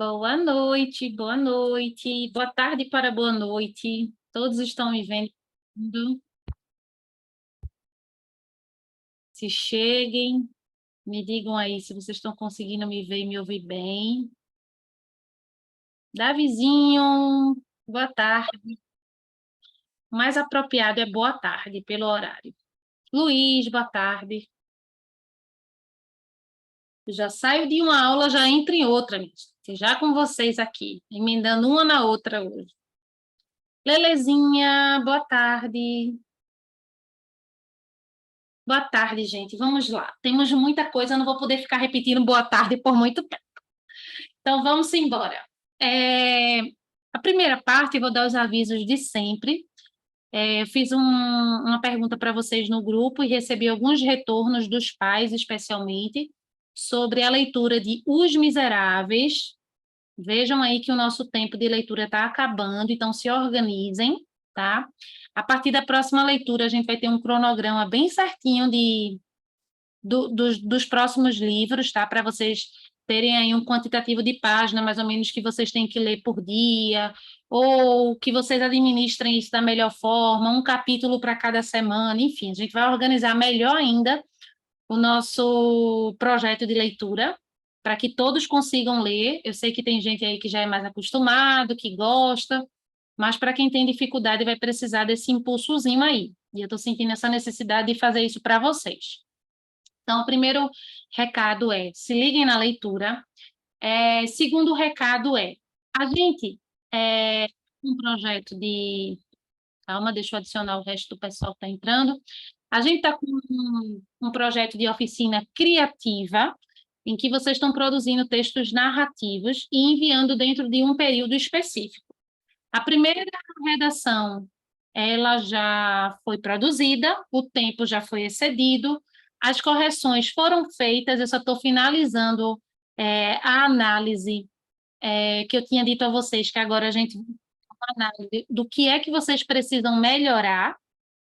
Boa noite, boa noite, boa tarde para boa noite. Todos estão me vendo? Se cheguem, me digam aí se vocês estão conseguindo me ver e me ouvir bem. Davizinho, boa tarde. O mais apropriado é boa tarde, pelo horário. Luiz, boa tarde. Eu já saio de uma aula, já entro em outra, já com vocês aqui, emendando uma na outra hoje. Lelezinha, boa tarde. Boa tarde, gente. Vamos lá. Temos muita coisa, eu não vou poder ficar repetindo boa tarde por muito tempo. Então, vamos embora. A primeira parte, eu vou dar os avisos de sempre. Eu fiz uma pergunta para vocês no grupo e recebi alguns retornos dos pais, especialmente, sobre a leitura de Os Miseráveis. Vejam aí que o nosso tempo de leitura está acabando, então se organizem, tá? A partir da próxima leitura, a gente vai ter um cronograma bem certinho dos próximos livros, tá? Para vocês terem aí um quantitativo de página, mais ou menos, que vocês têm que ler por dia, ou que vocês administrem isso da melhor forma, um capítulo para cada semana, enfim, a gente vai organizar melhor ainda o nosso projeto de leitura, para que todos consigam ler. Eu sei que tem gente aí que já é mais acostumado, que gosta, mas para quem tem dificuldade vai precisar desse impulsozinho aí. E eu estou sentindo essa necessidade de fazer isso para vocês. Então, o primeiro recado é: se liguem na leitura. Segundo recado é: a gente um projeto de. Calma, deixa eu adicionar o resto do pessoal que está entrando. A gente está com um projeto de oficina criativa, em que vocês estão produzindo textos narrativos e enviando dentro de um período específico. A primeira redação, ela já foi produzida, o tempo já foi excedido, as correções foram feitas, eu só estou finalizando a análise que eu tinha dito a vocês, que agora a gente análise do que é que vocês precisam melhorar.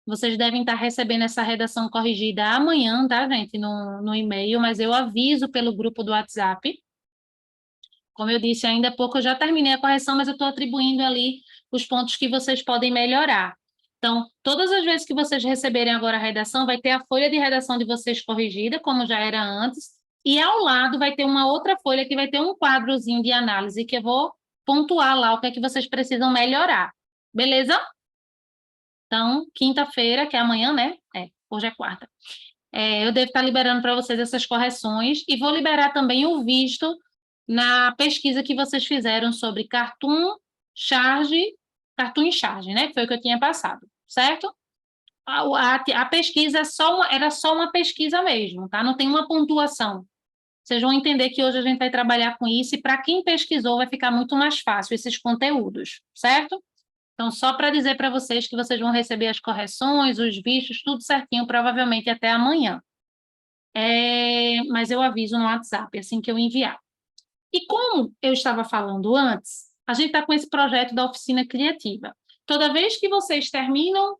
Vocês devem estar recebendo essa redação corrigida amanhã, tá, gente, no e-mail, mas eu aviso pelo grupo do WhatsApp. Como eu disse, ainda há pouco eu já terminei a correção, mas eu estou atribuindo ali os pontos que vocês podem melhorar. Então, todas as vezes que vocês receberem agora a redação, vai ter a folha de redação de vocês corrigida, como já era antes, e ao lado vai ter uma outra folha que vai ter um quadrozinho de análise que eu vou pontuar lá o que é que vocês precisam melhorar. Beleza? Então, quinta-feira, que é amanhã, né? Hoje é quarta. Eu devo estar liberando para vocês essas correções e vou liberar também o visto na pesquisa que vocês fizeram sobre cartoon e charge, né? Que foi o que eu tinha passado, certo? A pesquisa era só uma pesquisa mesmo, tá? Não tem uma pontuação. Vocês vão entender que hoje a gente vai trabalhar com isso e para quem pesquisou vai ficar muito mais fácil esses conteúdos, certo? Então, só para dizer para vocês que vocês vão receber as correções, os vistos, tudo certinho, provavelmente até amanhã. Mas eu aviso no WhatsApp, assim que eu enviar. E como eu estava falando antes, a gente está com esse projeto da oficina criativa. Toda vez que vocês terminam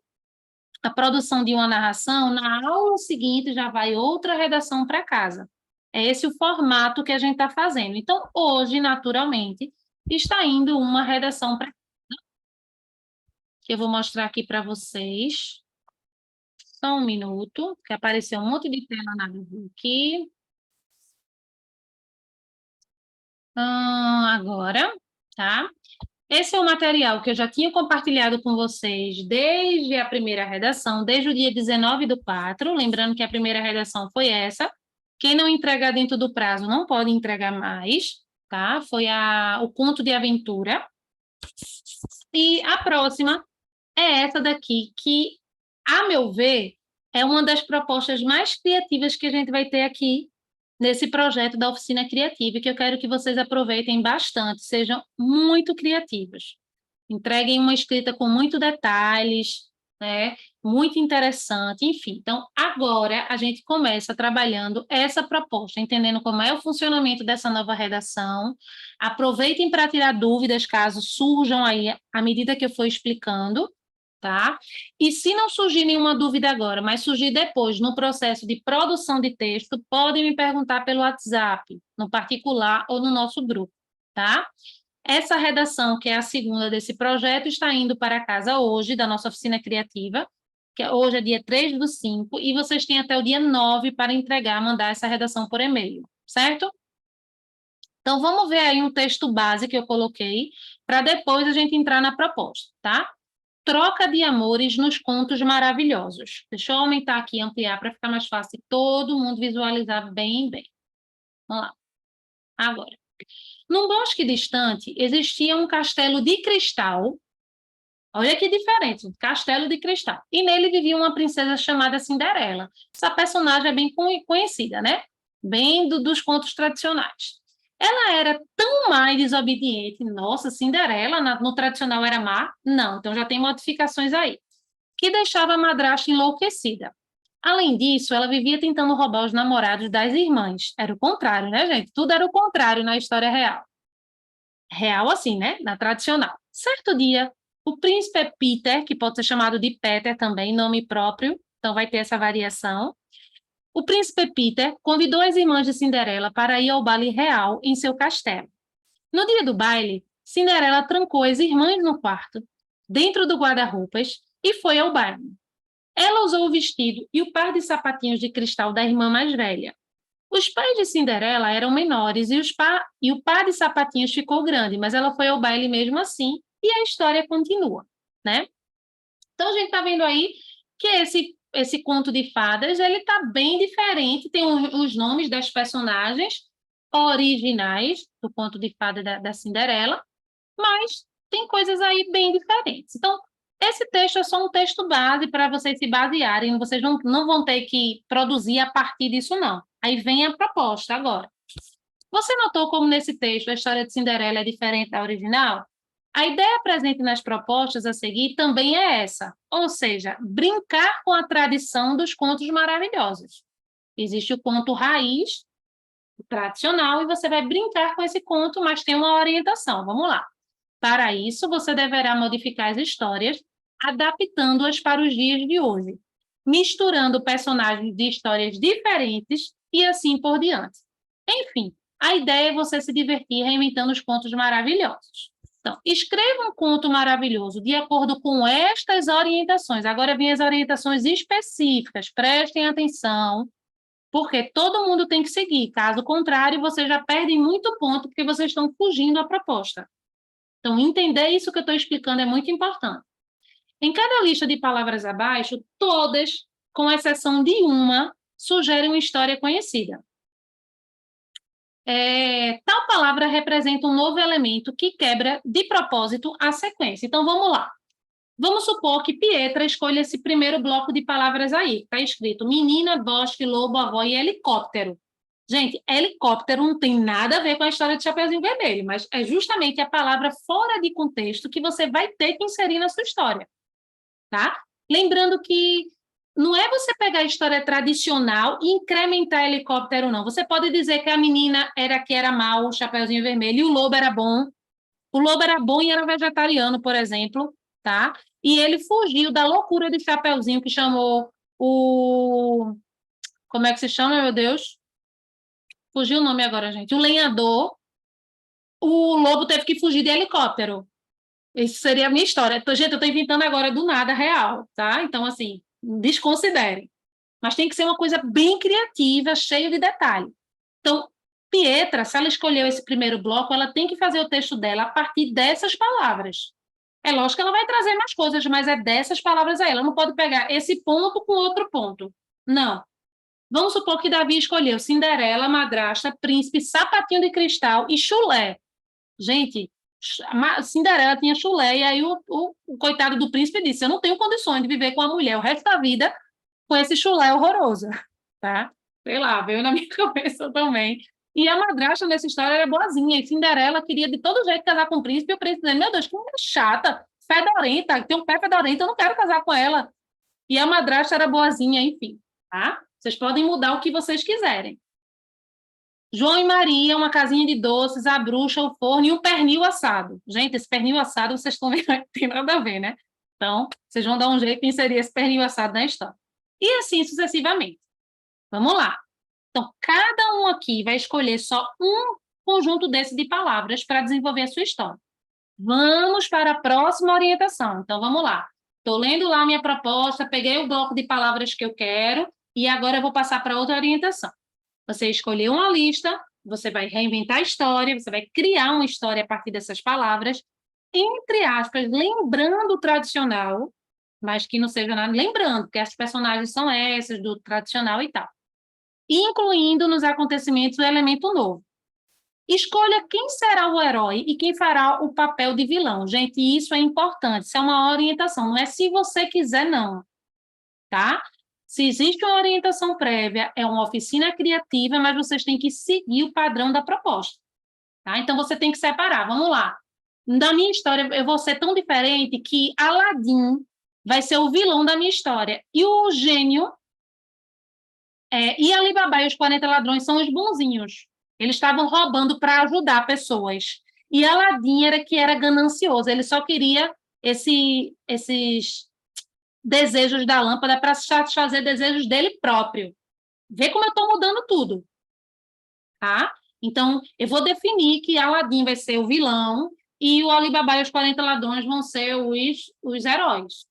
a produção de uma narração, na aula seguinte já vai outra redação para casa. É esse o formato que a gente está fazendo. Então, hoje, naturalmente, está indo uma redação para que eu vou mostrar aqui para vocês. Só um minuto, que apareceu um monte de tela na aqui. Agora, tá? Esse é o material que eu já tinha compartilhado com vocês desde a primeira redação, desde o dia 19/4, lembrando que a primeira redação foi essa. Quem não entregar dentro do prazo não pode entregar mais, tá? Foi o conto de aventura. E a próxima é essa daqui, que, a meu ver, é uma das propostas mais criativas que a gente vai ter aqui nesse projeto da oficina criativa, que eu quero que vocês aproveitem bastante, sejam muito criativos. Entreguem uma escrita com muitos detalhes, né? Muito interessante, enfim. Então, agora a gente começa trabalhando essa proposta, entendendo como é o funcionamento dessa nova redação. Aproveitem para tirar dúvidas, caso surjam aí à medida que eu for explicando, tá? E se não surgir nenhuma dúvida agora, mas surgir depois, no processo de produção de texto, podem me perguntar pelo WhatsApp, no particular ou no nosso grupo, tá? Essa redação, que é a segunda desse projeto, está indo para casa hoje, da nossa oficina criativa, que hoje é dia 3/5, e vocês têm até o dia 9 para entregar, mandar essa redação por e-mail, certo? Então, vamos ver aí um texto base que eu coloquei, para depois a gente entrar na proposta, tá? Troca de amores nos contos maravilhosos. Deixa eu aumentar aqui e ampliar para ficar mais fácil todo mundo visualizar bem, bem. Vamos lá. Agora. Num bosque distante, existia um castelo de cristal. Olha que diferente, um castelo de cristal. E nele vivia uma princesa chamada Cinderela. Essa personagem é bem conhecida, né? Bem dos contos tradicionais. Ela era tão má e desobediente. Nossa, Cinderela no tradicional era má? Não, então já tem modificações aí. Que deixava a madrasta enlouquecida. Além disso, ela vivia tentando roubar os namorados das irmãs. Era o contrário, né, gente? Tudo era o contrário na história real. Real assim, né? Na tradicional. Certo dia, o príncipe Peter, que pode ser chamado de Peter também, nome próprio, então vai ter essa variação. O príncipe Peter convidou as irmãs de Cinderela para ir ao baile real em seu castelo. No dia do baile, Cinderela trancou as irmãs no quarto, dentro do guarda-roupas, e foi ao baile. Ela usou o vestido e o par de sapatinhos de cristal da irmã mais velha. Os pais de Cinderela eram menores e o par de sapatinhos ficou grande, mas ela foi ao baile mesmo assim e a história continua, né? Então, a gente está vendo aí que esse conto de fadas, ele está bem diferente, tem os nomes das personagens originais do conto de fada da Cinderela, mas tem coisas aí bem diferentes. Então, esse texto é só um texto base para vocês se basearem, vocês não vão ter que produzir a partir disso, não. Aí vem a proposta agora. Você notou como nesse texto a história de Cinderela é diferente da original? A ideia presente nas propostas a seguir também é essa, ou seja, brincar com a tradição dos contos maravilhosos. Existe o conto raiz, o tradicional, e você vai brincar com esse conto, mas tem uma orientação. Vamos lá. Para isso, você deverá modificar as histórias, adaptando-as para os dias de hoje, misturando personagens de histórias diferentes e assim por diante. Enfim, a ideia é você se divertir reinventando os contos maravilhosos. Então, escreva um conto maravilhoso de acordo com estas orientações. Agora vem as orientações específicas, prestem atenção, porque todo mundo tem que seguir. Caso contrário, vocês já perdem muito ponto porque vocês estão fugindo à proposta. Então, entender isso que eu estou explicando é muito importante. Em cada lista de palavras abaixo, todas, com exceção de uma, sugerem uma história conhecida. Tal palavra representa um novo elemento que quebra de propósito a sequência. Então, vamos lá. Vamos supor que Pietra escolha esse primeiro bloco de palavras aí. Está escrito menina, bosque, lobo, avó e helicóptero. Gente, helicóptero não tem nada a ver com a história de Chapeuzinho Vermelho, mas é justamente a palavra fora de contexto que você vai ter que inserir na sua história, tá? Lembrando que não é você pegar a história tradicional e incrementar helicóptero, não. Você pode dizer que a menina era mal, o Chapeuzinho Vermelho, e o lobo era bom. O lobo era bom e era vegetariano, por exemplo, tá? E ele fugiu da loucura de Chapeuzinho, que chamou o... Como é que se chama, meu Deus? Fugiu o nome agora, gente. O lenhador. O lobo teve que fugir de helicóptero. Isso seria a minha história. Gente, eu estou inventando agora do nada real, tá? Então, assim, desconsiderem. Mas tem que ser uma coisa bem criativa, cheia de detalhe. Então, Pietra, se ela escolheu esse primeiro bloco, ela tem que fazer o texto dela a partir dessas palavras. É lógico que ela vai trazer mais coisas, mas é dessas palavras aí. Ela não pode pegar esse ponto com outro ponto. Não. Vamos supor que Davi escolheu Cinderela, madrasta, príncipe, sapatinho de cristal e chulé. Gente, Cinderela tinha chulé, e aí o coitado do príncipe disse: eu não tenho condições de viver com a mulher o resto da vida com esse chulé horroroso, tá? Sei lá, veio na minha cabeça também. E a madrasta nessa história era boazinha, e Cinderela queria de todo jeito casar com o príncipe, e o príncipe dizendo: meu Deus, que mulher chata, fedorenta, tem um pé fedorento, eu não quero casar com ela. E a madrasta era boazinha, enfim, tá? Vocês podem mudar o que vocês quiserem. João e Maria, uma casinha de doces, a bruxa, o forno e um pernil assado. Gente, esse pernil assado, vocês estão vendo, não tem nada a ver, né? Então, vocês vão dar um jeito de inserir esse pernil assado na história. E assim sucessivamente. Vamos lá. Então, cada um aqui vai escolher só um conjunto desse de palavras para desenvolver a sua história. Vamos para a próxima orientação. Então, vamos lá. Estou lendo lá a minha proposta, peguei o bloco de palavras que eu quero e agora eu vou passar para outra orientação. Você escolheu uma lista, você vai reinventar a história, você vai criar uma história a partir dessas palavras, entre aspas, lembrando o tradicional, mas que não seja nada, lembrando que as personagens são essas, do tradicional e tal. Incluindo nos acontecimentos o elemento novo. Escolha quem será o herói e quem fará o papel de vilão. Gente, isso é importante, isso é uma orientação, não é se você quiser, não, tá? Se existe uma orientação prévia, é uma oficina criativa, mas vocês têm que seguir o padrão da proposta, tá? Então, você tem que separar, vamos lá. Na minha história, eu vou ser tão diferente que Aladim vai ser o vilão da minha história, e o gênio, e Alibaba e os 40 ladrões são os bonzinhos. Eles estavam roubando para ajudar pessoas. E Aladim era que era ganancioso, ele só queria esses desejos da lâmpada para satisfazer desejos dele próprio. Vê como eu estou mudando tudo, tá? Então, eu vou definir que Aladim vai ser o vilão e o Alibaba e os 40 ladrões vão ser os heróis.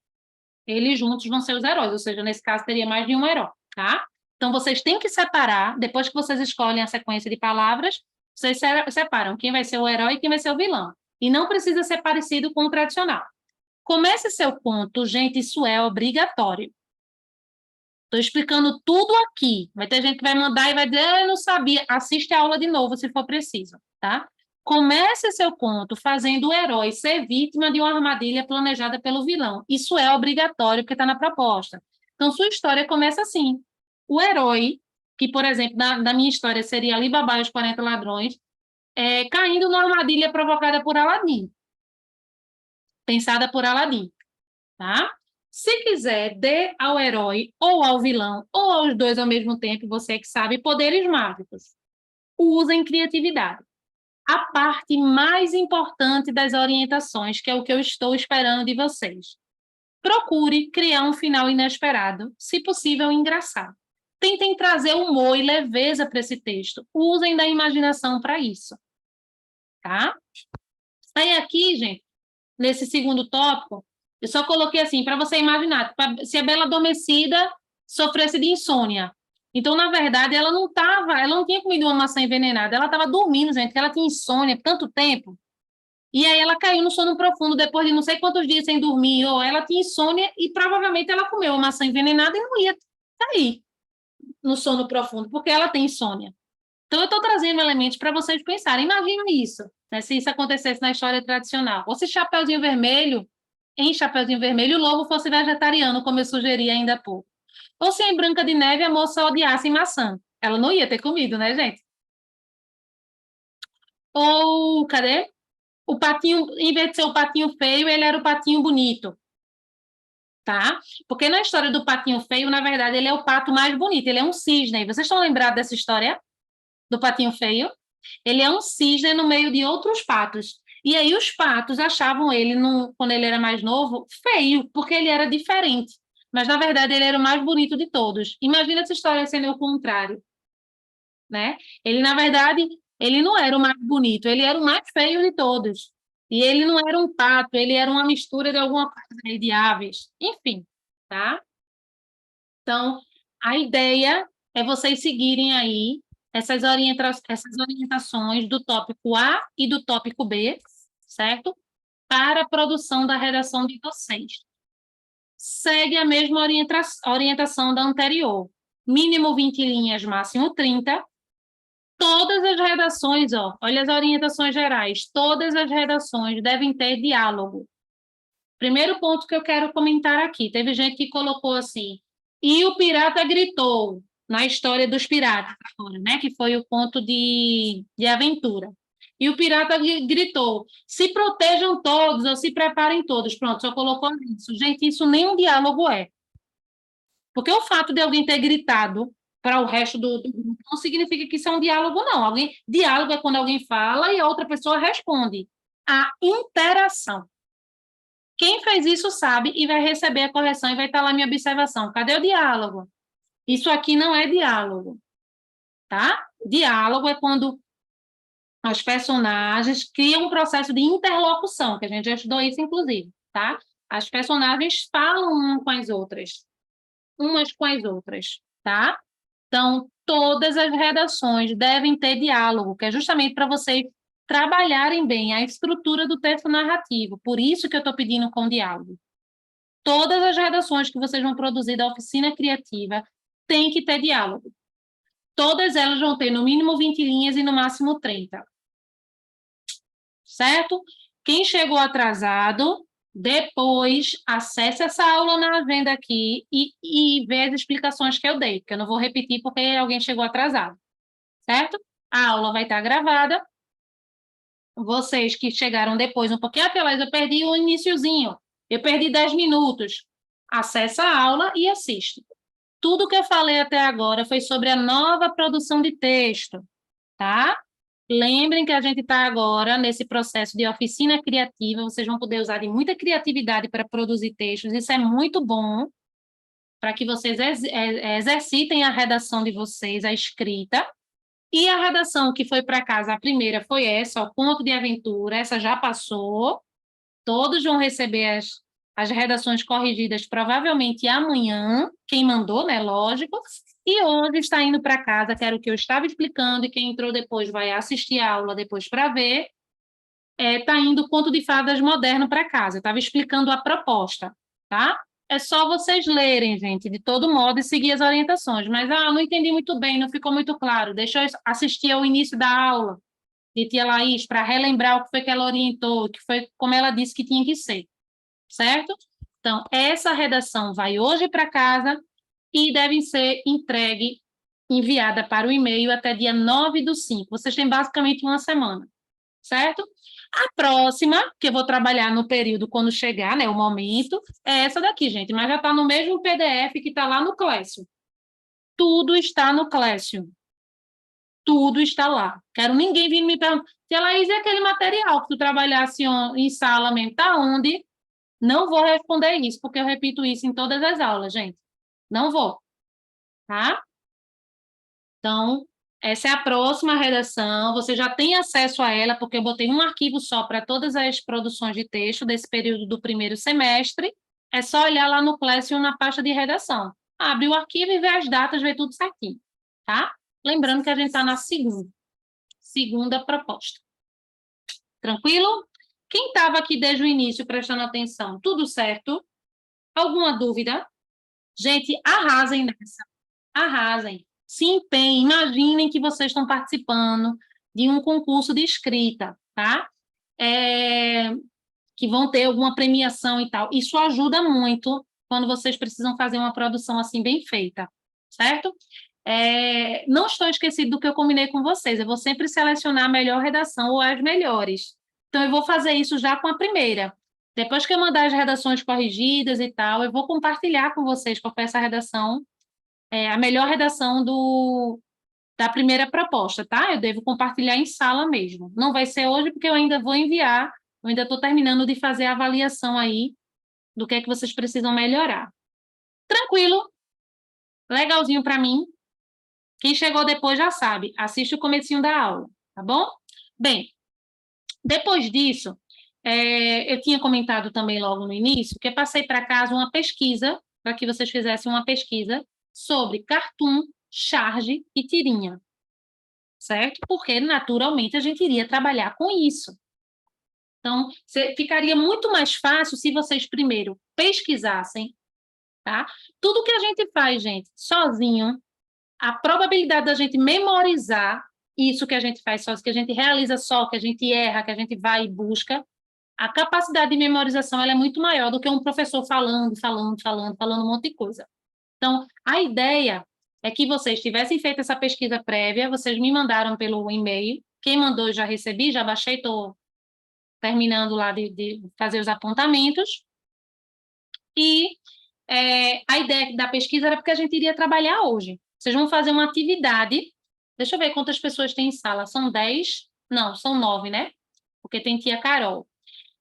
Eles juntos vão ser os heróis, ou seja, nesse caso teria mais de um herói, tá? Então, vocês têm que separar, depois que vocês escolhem a sequência de palavras, vocês separam quem vai ser o herói e quem vai ser o vilão. E não precisa ser parecido com o tradicional. Comece seu conto, gente, isso é obrigatório. Estou explicando tudo aqui. Vai ter gente que vai mandar e vai dizer, eu não sabia. Assiste a aula de novo, se for preciso, tá? Comece seu conto fazendo o herói ser vítima de uma armadilha planejada pelo vilão. Isso é obrigatório, porque está na proposta. Então, sua história começa assim. O herói, que, por exemplo, na minha história seria Alibaba e os 40 ladrões, caindo numa armadilha provocada por Aladim. Pensada por Aladim, tá? Se quiser, dê ao herói, ou ao vilão, ou aos dois ao mesmo tempo, você que sabe, poderes mágicos. Usem criatividade. A parte mais importante das orientações, que é o que eu estou esperando de vocês. Procure criar um final inesperado, se possível, engraçado. Tentem trazer humor e leveza para esse texto. Usem da imaginação para isso. Tá? Aí aqui, gente, nesse segundo tópico, eu só coloquei assim, para você imaginar, se a Bela Adormecida sofresse de insônia. Então, na verdade, ela não tinha comido uma maçã envenenada, ela estava dormindo, gente, porque ela tinha insônia tanto tempo. E aí ela caiu no sono profundo depois de não sei quantos dias sem dormir, ou ela tinha insônia e provavelmente ela comeu uma maçã envenenada e não ia cair no sono profundo, porque ela tem insônia. Então, eu estou trazendo elementos para vocês pensarem. Imagina isso, né, se isso acontecesse na história tradicional. Ou se Chapeuzinho Vermelho, em Chapeuzinho Vermelho, o lobo fosse vegetariano, como eu sugeri ainda há pouco. Ou se em Branca de Neve a moça odiasse maçã. Ela não ia ter comido, né, gente? Ou, cadê? O patinho, em vez de ser o patinho feio, ele era o patinho bonito, tá? Porque na história do patinho feio, na verdade, ele é o pato mais bonito, ele é um cisne. Vocês estão lembrados dessa história do patinho feio? Ele é um cisne no meio de outros patos. E aí os patos achavam ele, quando ele era mais novo, feio, porque ele era diferente. Mas, na verdade, ele era o mais bonito de todos. Imagina essa história sendo o contrário, né? Ele, na verdade, ele não era o mais bonito, ele era o mais feio de todos. E ele não era um pato, ele era uma mistura de alguma coisa aí, de aves. Enfim, tá? Então, a ideia é vocês seguirem aí essas orientações do tópico A e do tópico B, certo? Para a produção da redação de vocês. Segue a mesma orientação da anterior. Mínimo 20 linhas, máximo 30. Todas as redações, olha as orientações gerais, todas as redações devem ter diálogo. Primeiro ponto que eu quero comentar aqui, teve gente que colocou assim, e o pirata gritou, na história dos piratas, né, que foi o ponto de aventura. E o pirata gritou, se protejam todos, ou se preparem todos. Pronto, só colocou isso. Gente, isso nem um diálogo é. Porque o fato de alguém ter gritado para o resto do grupo não significa que isso é um diálogo, não. Diálogo é quando alguém fala e a outra pessoa responde. A interação. Quem fez isso sabe e vai receber a correção e vai estar lá minha observação. Cadê o diálogo? Isso aqui não é diálogo, tá? Diálogo é quando As personagens criam um processo de interlocução, que a gente já estudou isso, inclusive, tá? As personagens falam umas com as outras, tá? Então, todas as redações devem ter diálogo, que é justamente para vocês trabalharem bem a estrutura do texto narrativo. Por isso que eu estou pedindo com diálogo. Todas as redações que vocês vão produzir da oficina criativa têm que ter diálogo. Todas elas vão ter no mínimo 20 linhas e no máximo 30. Certo? Quem chegou atrasado, depois acesse essa aula na agenda aqui e vê as explicações que eu dei, porque eu não vou repetir porque alguém chegou atrasado, certo? A aula vai estar gravada. Vocês que chegaram depois, um pouquinho atrás, eu perdi o iniciozinho, eu perdi 10 minutos. Acesse a aula e assiste. Tudo que eu falei até agora foi sobre a nova produção de texto, tá? Lembrem que a gente está agora nesse processo de oficina criativa, vocês vão poder usar de muita criatividade para produzir textos, isso é muito bom para que vocês exercitem a redação de vocês, a escrita, e a redação que foi para casa, a primeira foi essa, o conto de aventura, essa já passou, todos vão receber as redações corrigidas provavelmente amanhã, quem mandou, né, lógico, e hoje está indo para casa, que era o que eu estava explicando, e quem entrou depois vai assistir a aula depois para ver, está indo o conto de fadas moderno para casa, eu estava explicando a proposta, tá? É só vocês lerem, gente, de todo modo, e seguir as orientações, mas, não entendi muito bem, não ficou muito claro, deixa eu assistir ao início da aula, de tia Laís, para relembrar o que foi que ela orientou, que foi como ela disse que tinha que ser, certo? Então, essa redação vai hoje para casa e deve ser enviada para o e-mail até dia 9/5. Vocês têm basicamente uma semana, certo? A próxima, que eu vou trabalhar no período quando chegar, né, o momento, é essa daqui, gente, mas já está no mesmo PDF que está lá no Clécio. Tudo está no Clécio. Tudo está lá. Quero ninguém vir me perguntar, tia Laís, é aquele material que tu trabalhasse em sala mesmo, tá onde? Não vou responder isso, porque eu repito isso em todas as aulas, gente. Não vou, tá? Então, essa é a próxima redação, você já tem acesso a ela, porque eu botei um arquivo só para todas as produções de texto desse período do primeiro semestre, é só olhar lá no Classroom na pasta de redação. Abre o arquivo e vê as datas, vê tudo certinho, tá? Lembrando que a gente está na segunda proposta. Tranquilo? Quem estava aqui desde o início prestando atenção, tudo certo? Alguma dúvida? Gente, arrasem nessa. Arrasem. Se empenhem. Imaginem que vocês estão participando de um concurso de escrita, tá? Que vão ter alguma premiação e tal. Isso ajuda muito quando vocês precisam fazer uma produção assim bem feita, certo? Não estou esquecido do que eu combinei com vocês. Eu vou sempre selecionar a melhor redação ou as melhores. Então, eu vou fazer isso já com a primeira. Depois que eu mandar as redações corrigidas e tal, eu vou compartilhar com vocês qual foi essa redação, a melhor redação da primeira proposta, tá? Eu devo compartilhar em sala mesmo. Não vai ser hoje, porque eu ainda vou enviar, eu ainda estou terminando de fazer a avaliação aí do que é que vocês precisam melhorar. Tranquilo? Legalzinho para mim? Quem chegou depois já sabe, assiste o comecinho da aula, tá bom? Bem, depois disso, eu tinha comentado também logo no início que eu passei para casa uma pesquisa, para que vocês fizessem uma pesquisa sobre cartoon, charge e tirinha, certo? Porque, naturalmente, a gente iria trabalhar com isso. Então, ficaria muito mais fácil se vocês primeiro pesquisassem, tá? Tudo que a gente faz, gente, sozinho, a probabilidade da gente memorizar isso que a gente faz só, que a gente realiza só, que a gente erra, que a gente vai e busca, a capacidade de memorização ela é muito maior do que um professor falando um monte de coisa. Então, a ideia é que vocês tivessem feito essa pesquisa prévia, vocês me mandaram pelo e-mail, quem mandou eu já recebi, já baixei, estou terminando lá de fazer os apontamentos, e a ideia da pesquisa era porque a gente iria trabalhar hoje. Vocês vão fazer uma atividade, deixa eu ver quantas pessoas tem em sala, são 10? Não, são 9, né? Porque tem tia Carol.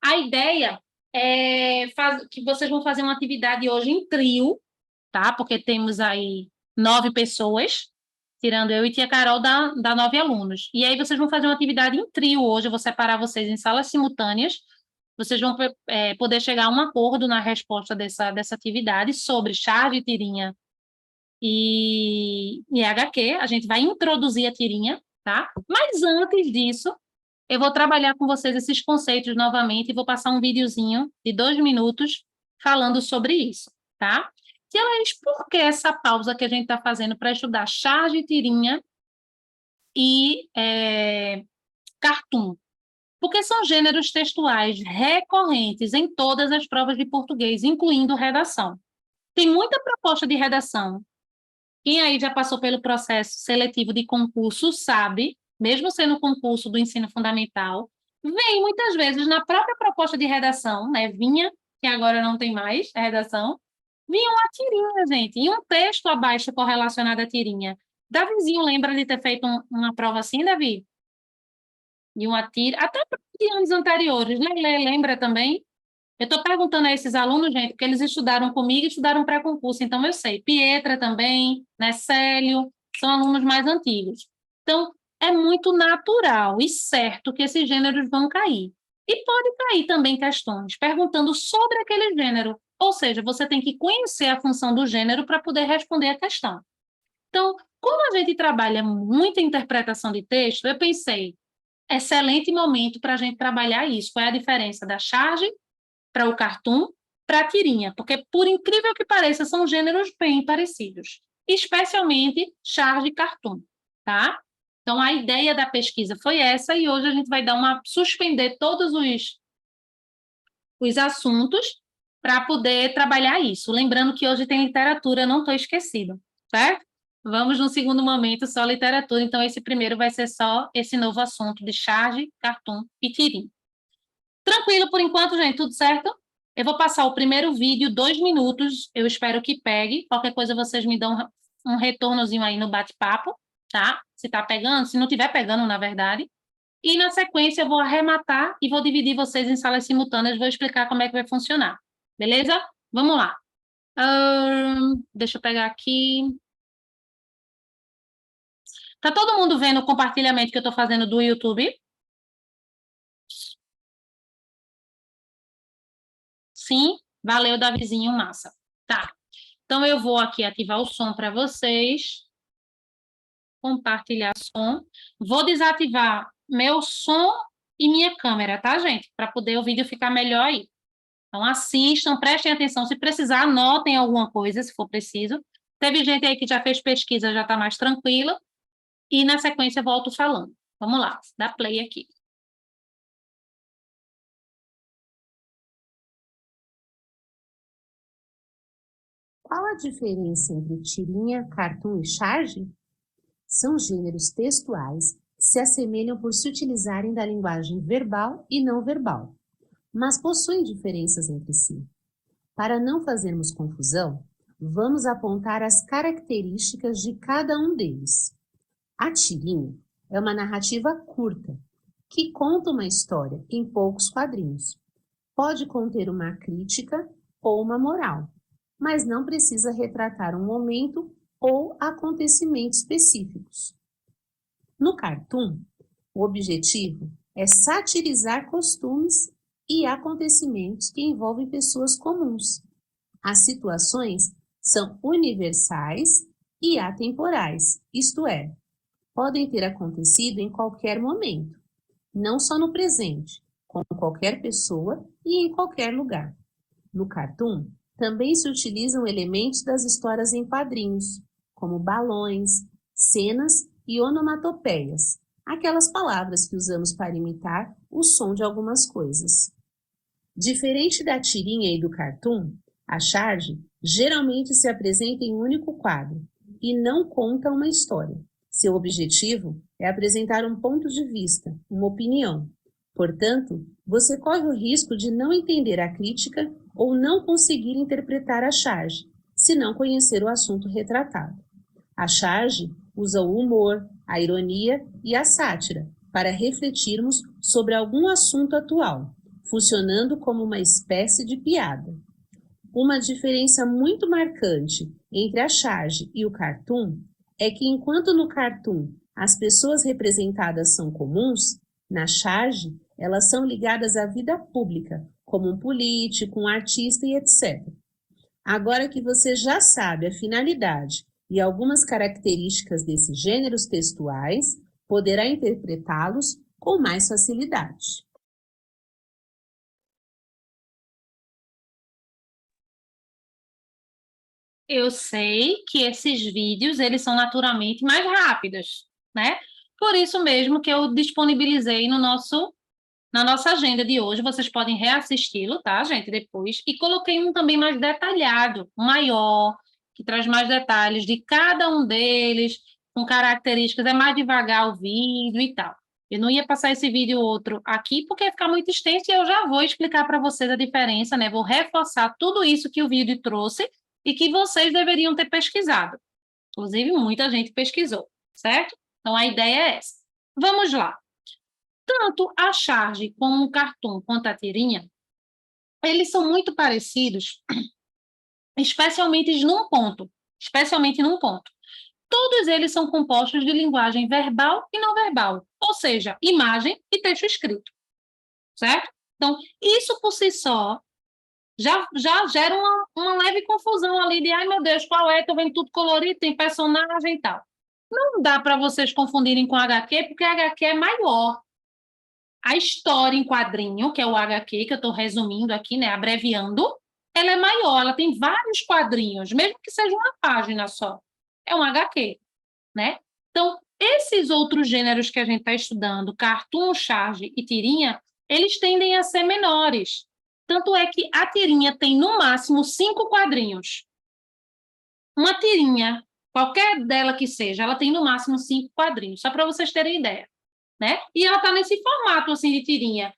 A ideia é que vocês vão fazer uma atividade hoje em trio, tá? Porque temos aí 9 pessoas. tirando eu e tia Carol, dá 9 alunos. E aí vocês vão fazer uma atividade em trio hoje, eu vou separar vocês em salas simultâneas, vocês vão poder chegar a um acordo na resposta dessa atividade sobre charge, tirinha e HQ. A gente vai introduzir a tirinha, tá? Mas antes disso, eu vou trabalhar com vocês esses conceitos novamente e vou passar um videozinho de 2 minutos falando sobre isso, tá? E, Laís, por que essa pausa que a gente está fazendo para estudar charge, tirinha e cartoon? Porque são gêneros textuais recorrentes em todas as provas de português, incluindo redação. Tem muita proposta de redação. Quem aí já passou pelo processo seletivo de concurso sabe, mesmo sendo concurso do ensino fundamental, vem muitas vezes na própria proposta de redação, né? Vinha, que agora não tem mais a redação, vinha uma tirinha, gente, e um texto abaixo correlacionado à tirinha. Davizinho lembra de ter feito uma prova assim, Davi? De uma tira, até de anos anteriores, né? Lembra também? Eu estou perguntando a esses alunos, gente, porque eles estudaram comigo e estudaram pré-concurso, então eu sei. Pietra também, né? Célio, são alunos mais antigos. Então, é muito natural e certo que esses gêneros vão cair. E pode cair também questões perguntando sobre aquele gênero, ou seja, você tem que conhecer a função do gênero para poder responder a questão. Então, como a gente trabalha muita interpretação de texto, eu pensei, excelente momento para a gente trabalhar isso. Qual é a diferença da charge para o cartoon, para a tirinha? Porque, por incrível que pareça, são gêneros bem parecidos, especialmente charge e cartoon, tá? Então, a ideia da pesquisa foi essa, e hoje a gente vai suspender todos os assuntos para poder trabalhar isso. Lembrando que hoje tem literatura, não estou esquecido, certo? Vamos no segundo momento só literatura, então esse primeiro vai ser só esse novo assunto de charge, cartoon e tirinha. Tranquilo por enquanto, gente, tudo certo? Eu vou passar o primeiro vídeo, 2 minutos, eu espero que pegue. Qualquer coisa vocês me dão um retornozinho aí no bate-papo, tá? Se tá pegando, se não tiver pegando, na verdade. E na sequência eu vou arrematar e vou dividir vocês em salas simultâneas, vou explicar como é que vai funcionar. Beleza? Vamos lá. Deixa eu pegar aqui. Tá todo mundo vendo o compartilhamento que eu tô fazendo do YouTube? Sim? Valeu, Davizinho, massa. Tá. Então, eu vou aqui ativar o som para vocês. Compartilhar som. Vou desativar meu som e minha câmera, tá, gente? Para poder o vídeo ficar melhor aí. Então, assistam, prestem atenção. Se precisar, anotem alguma coisa, se for preciso. Teve gente aí que já fez pesquisa, já está mais tranquila. E, na sequência, eu volto falando. Vamos lá, dá play aqui. Qual a diferença entre tirinha, cartoon e charge? São gêneros textuais que se assemelham por se utilizarem da linguagem verbal e não verbal, mas possuem diferenças entre si. Para não fazermos confusão, vamos apontar as características de cada um deles. A tirinha é uma narrativa curta, que conta uma história em poucos quadrinhos. Pode conter uma crítica ou uma moral, mas não precisa retratar um momento ou acontecimentos específicos. No cartoon, o objetivo é satirizar costumes e acontecimentos que envolvem pessoas comuns. As situações são universais e atemporais, isto é, podem ter acontecido em qualquer momento, não só no presente, com qualquer pessoa e em qualquer lugar. No cartoon, também se utilizam elementos das histórias em quadrinhos, como balões, cenas e onomatopeias, aquelas palavras que usamos para imitar o som de algumas coisas. Diferente da tirinha e do cartoon, a charge geralmente se apresenta em um único quadro e não conta uma história. Seu objetivo é apresentar um ponto de vista, uma opinião. Portanto, você corre o risco de não entender a crítica ou não conseguir interpretar a charge, se não conhecer o assunto retratado. A charge usa o humor, a ironia e a sátira para refletirmos sobre algum assunto atual, funcionando como uma espécie de piada. Uma diferença muito marcante entre a charge e o cartoon é que enquanto no cartoon as pessoas representadas são comuns, na charge elas são ligadas à vida pública, como um político, um artista e etc. Agora que você já sabe a finalidade e algumas características desses gêneros textuais, poderá interpretá-los com mais facilidade. Eu sei que esses vídeos, eles são naturalmente mais rápidos, né? Por isso mesmo que eu disponibilizei na nossa agenda de hoje, vocês podem reassisti-lo, tá, gente, depois, e coloquei um também mais detalhado, maior, que traz mais detalhes de cada um deles, com características, é mais devagar o vídeo e tal. Eu não ia passar esse vídeo outro aqui, porque ia ficar muito extenso, e eu já vou explicar para vocês a diferença, né, vou reforçar tudo isso que o vídeo trouxe, e que vocês deveriam ter pesquisado. Inclusive, muita gente pesquisou, certo? Então, a ideia é essa. Vamos lá. Tanto a charge como o cartoon quanto a tirinha, eles são muito parecidos, especialmente num ponto. Especialmente num ponto. Todos eles são compostos de linguagem verbal e não verbal, ou seja, imagem e texto escrito, certo? Então, isso por si só já gera uma leve confusão ali de, ai meu Deus, qual é? Estou vendo tudo colorido, tem personagem e tal. Não dá para vocês confundirem com HQ, porque a HQ é maior. A história em quadrinho, que é o HQ, que eu estou resumindo aqui, né, abreviando, ela é maior, ela tem vários quadrinhos, mesmo que seja uma página só. É um HQ, né? Então, esses outros gêneros que a gente está estudando, cartoon, charge e tirinha, eles tendem a ser menores. Tanto é que a tirinha tem, no máximo, 5 quadrinhos. Uma tirinha, qualquer dela que seja, ela tem, no máximo, 5 quadrinhos, só para vocês terem ideia, né? E ela está nesse formato, assim, de tirinha.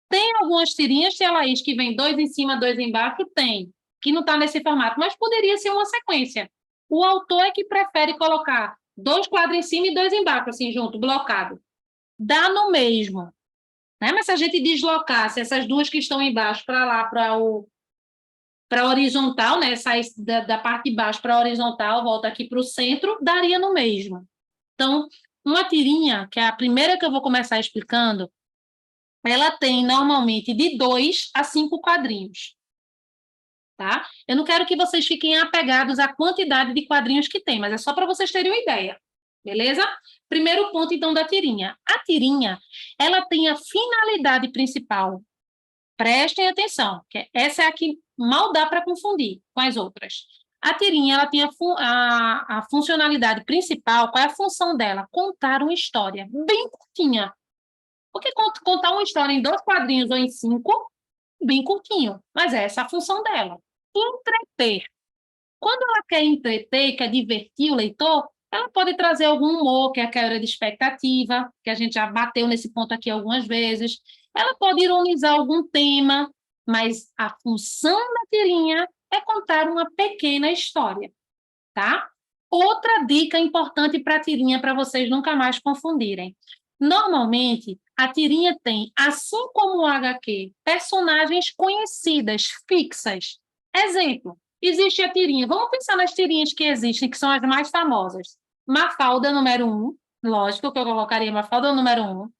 Tem algumas tirinhas, tia Laís, que vem 2 em cima, 2 embaixo? Tem, que não está nesse formato, mas poderia ser uma sequência. O autor é que prefere colocar 2 quadros em cima e 2 embaixo, assim, junto, blocado. Dá no mesmo, né? Mas se a gente deslocasse essas duas que estão embaixo para lá, para a horizontal, né? Sai da parte de baixo para a horizontal, volta aqui para o centro, daria no mesmo. Então, uma tirinha, que é a primeira que eu vou começar explicando, ela tem normalmente de 2 a 5 quadrinhos. Tá? Eu não quero que vocês fiquem apegados à quantidade de quadrinhos que tem, mas é só para vocês terem uma ideia. Beleza? Primeiro ponto, então, da tirinha. A tirinha, ela tem a finalidade principal. Prestem atenção, que essa é a que mal dá para confundir com as outras. A tirinha, ela tem a funcionalidade principal, qual é a função dela? Contar uma história bem curtinha. Porque contar uma história em 2 quadrinhos ou em 5, bem curtinho, mas essa é a função dela. Entreter. Quando ela quer entreter, quer divertir o leitor, ela pode trazer algum humor, que é a quebra de expectativa, que a gente já bateu nesse ponto aqui algumas vezes. Ela pode ironizar algum tema, mas a função da tirinha é contar uma pequena história, tá? Outra dica importante para a tirinha, para vocês nunca mais confundirem. Normalmente, a tirinha tem, assim como o HQ, personagens conhecidas, fixas. Exemplo, existe a tirinha, vamos pensar nas tirinhas que existem, que são as mais famosas. Mafalda, número 1, lógico que eu colocaria Mafalda número 1.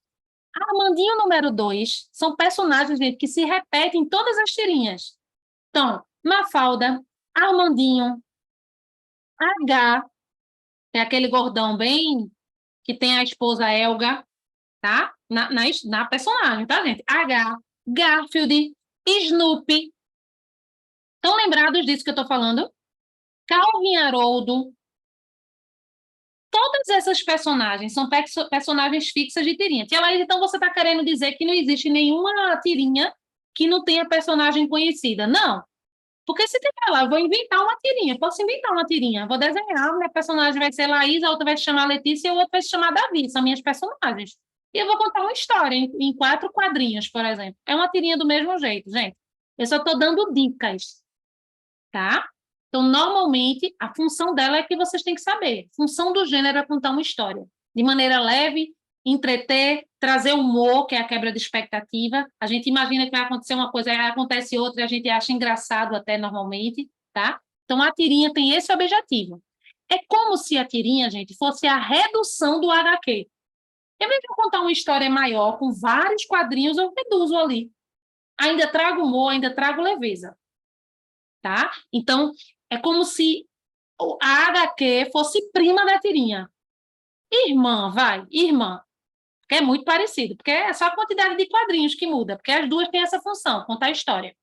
Armandinho, número 2, são personagens, gente, que se repetem em todas as tirinhas. Então, Mafalda, Armandinho, H, é aquele gordão bem que tem a esposa Elga, tá? Na personagem, tá, gente? H, Garfield, Snoopy. Estão lembrados disso que eu estou falando? Calvin Haroldo. Todas essas personagens são personagens fixas de tirinha. Tia Laís, então você está querendo dizer que não existe nenhuma tirinha que não tenha personagem conhecida? Não. Porque se tiver lá, eu vou inventar uma tirinha. Posso inventar uma tirinha. Vou desenhar, minha personagem vai ser Laís, a outra vai se chamar Letícia e a outra vai se chamar Davi. São minhas personagens. E eu vou contar uma história em 4 quadrinhos, por exemplo. É uma tirinha do mesmo jeito, gente. Eu só estou dando dicas, tá? Então, normalmente, a função dela é que vocês têm que saber. A função do gênero é contar uma história. De maneira leve, entreter, trazer humor, que é a quebra de expectativa. A gente imagina que vai acontecer uma coisa, aí acontece outra, e a gente acha engraçado até normalmente, tá? Então, a tirinha tem esse objetivo. É como se a tirinha, gente, fosse a redução do HQ. Em vez de eu contar uma história maior, com vários quadrinhos, eu reduzo ali. Ainda trago humor, ainda trago leveza. Tá? Então, é como se a HQ fosse prima da tirinha. Irmã, vai, irmã. Que é muito parecido, porque é só a quantidade de quadrinhos que muda, porque as duas têm essa função, contar a história.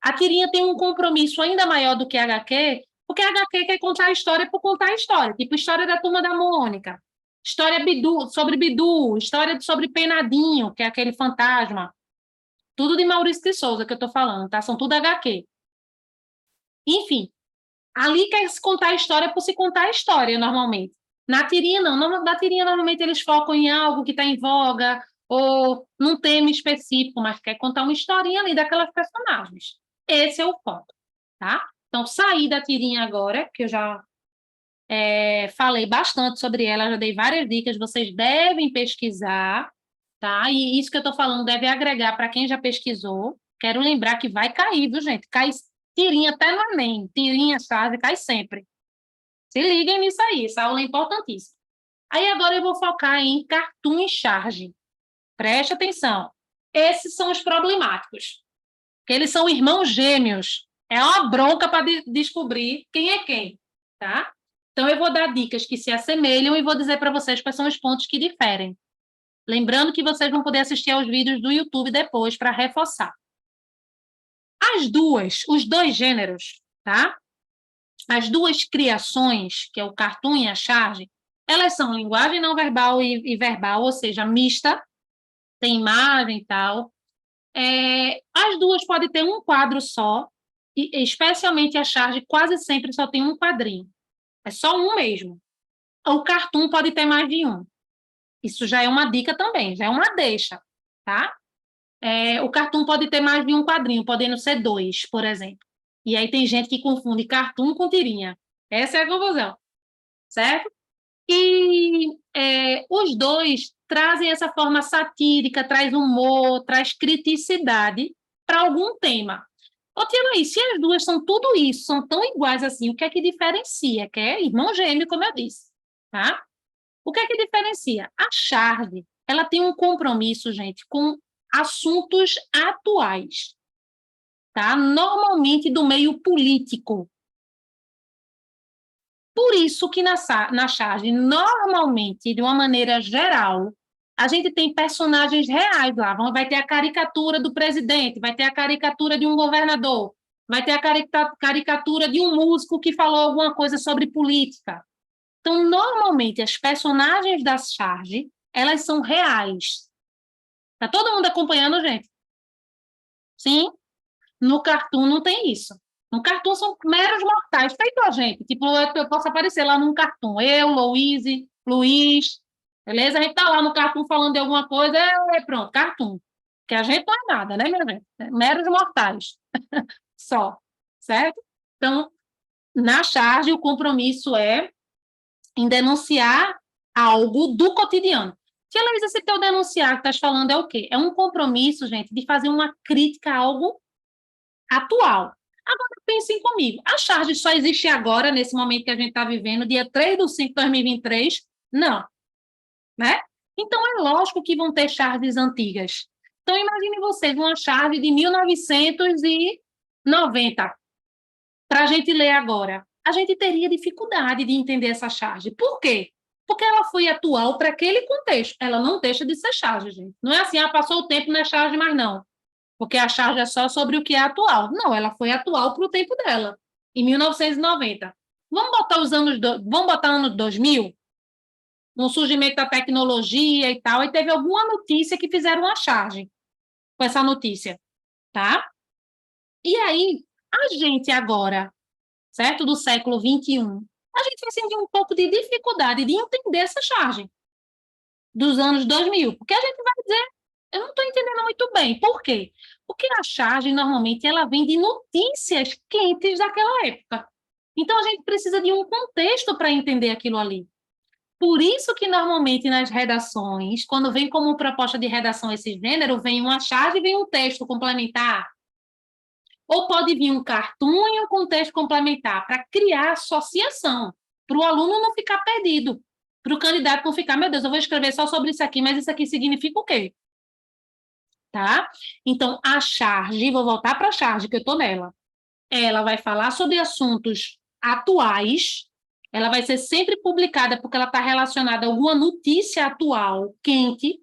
A tirinha tem um compromisso ainda maior do que a HQ, porque a HQ quer contar a história por contar a história, tipo história da Turma da Mônica, história sobre Bidu, história sobre Penadinho, que é aquele fantasma. Tudo de Maurício de Souza que eu estou falando, tá? São tudo HQ. Enfim, ali quer se contar a história por se contar a história, normalmente. Na tirinha, não. Na tirinha, normalmente, eles focam em algo que está em voga, ou num tema específico, mas quer contar uma historinha ali daquelas personagens. Esse é o foco, tá? Então, saí da tirinha agora, que eu já falei bastante sobre ela, já dei várias dicas, vocês devem pesquisar, tá? E isso que eu estou falando deve agregar para quem já pesquisou. Quero lembrar que vai cair, viu, gente? Cai tirinha até no Enem, tirinha, chave, cai sempre. Se liguem nisso aí, essa aula é importantíssima. Aí agora eu vou focar em Cartoon e Charge. Preste atenção. Esses são os problemáticos, porque eles são irmãos gêmeos. É uma bronca para descobrir quem é quem, tá? Então eu vou dar dicas que se assemelham e vou dizer para vocês quais são os pontos que diferem. Lembrando que vocês vão poder assistir aos vídeos do YouTube depois para reforçar. Os dois gêneros, tá? As duas criações, que é o cartoon e a charge, elas são linguagem não verbal e verbal, ou seja, mista, tem imagem e tal. As duas podem ter um quadro só, e especialmente a charge quase sempre só tem um quadrinho. É só um mesmo. O cartoon pode ter mais de um. Isso já é uma dica também, já é uma deixa, tá? O cartoon pode ter mais de um quadrinho, podendo ser dois, por exemplo. E aí tem gente que confunde cartoon com tirinha. Essa é a confusão, certo? E os dois trazem essa forma satírica, traz humor, traz criticidade para algum tema. Ô, tia Laís, se as duas são tudo isso, são tão iguais assim, o que é que diferencia? Que é irmão gêmeo, como eu disse, tá? O que é que diferencia? A Charge, ela tem um compromisso, gente, com assuntos atuais, tá? Normalmente do meio político. Por isso que na charge, normalmente, de uma maneira geral, a gente tem personagens reais lá. Vai ter a caricatura do presidente, vai ter a caricatura de um governador, vai ter a caricatura de um músico que falou alguma coisa sobre política. Então, normalmente, as personagens da charge, elas são reais. Tá todo mundo acompanhando, gente? Sim? No cartoon não tem isso. No cartoon são meros mortais, feito a gente. Tipo, eu posso aparecer lá num cartoon. Eu, Louise, Luiz, beleza? A gente tá lá no cartoon falando de alguma coisa, pronto, cartoon. Que a gente não é nada, né, minha gente? Meros mortais. Só, certo? Então, na charge, o compromisso é em denunciar algo do cotidiano. Tia Luísa, esse teu denunciar que estás falando é o quê? É um compromisso, gente, de fazer uma crítica a algo atual. Agora, pensem comigo, a charge só existe agora, nesse momento que a gente está vivendo, dia 3/5/2023? Não, né? Então, é lógico que vão ter charges antigas. Então, imagine vocês uma charge de 1990 para a gente ler agora. A gente teria dificuldade de entender essa charge. Por quê? Porque ela foi atual para aquele contexto. Ela não deixa de ser charge, gente. Não é assim, passou o tempo, não é charge mais não. Porque a charge é só sobre o que é atual. Não, ela foi atual para o tempo dela, em 1990. Vamos botar ano 2000, no surgimento da tecnologia e tal, e teve alguma notícia que fizeram uma charge com essa notícia, tá? E aí, a gente agora, certo, do século XXI, a gente vai sentir um pouco de dificuldade de entender essa charge dos anos 2000, porque a gente vai dizer, eu não estou entendendo muito bem. Por quê? Porque a charge, normalmente, ela vem de notícias quentes daquela época. Então, a gente precisa de um contexto para entender aquilo ali. Por isso que, normalmente, nas redações, quando vem como proposta de redação esse gênero, vem uma charge e vem um texto complementar. Ou pode vir um cartoon e um contexto complementar, para criar associação. para o aluno não ficar perdido, para o candidato não ficar, meu Deus, eu vou escrever só sobre isso aqui, mas isso aqui significa o quê? Tá? Então, a charge, vou voltar para a charge, que eu estou nela, ela vai falar sobre assuntos atuais, ela vai ser sempre publicada porque ela está relacionada a alguma notícia atual, quente,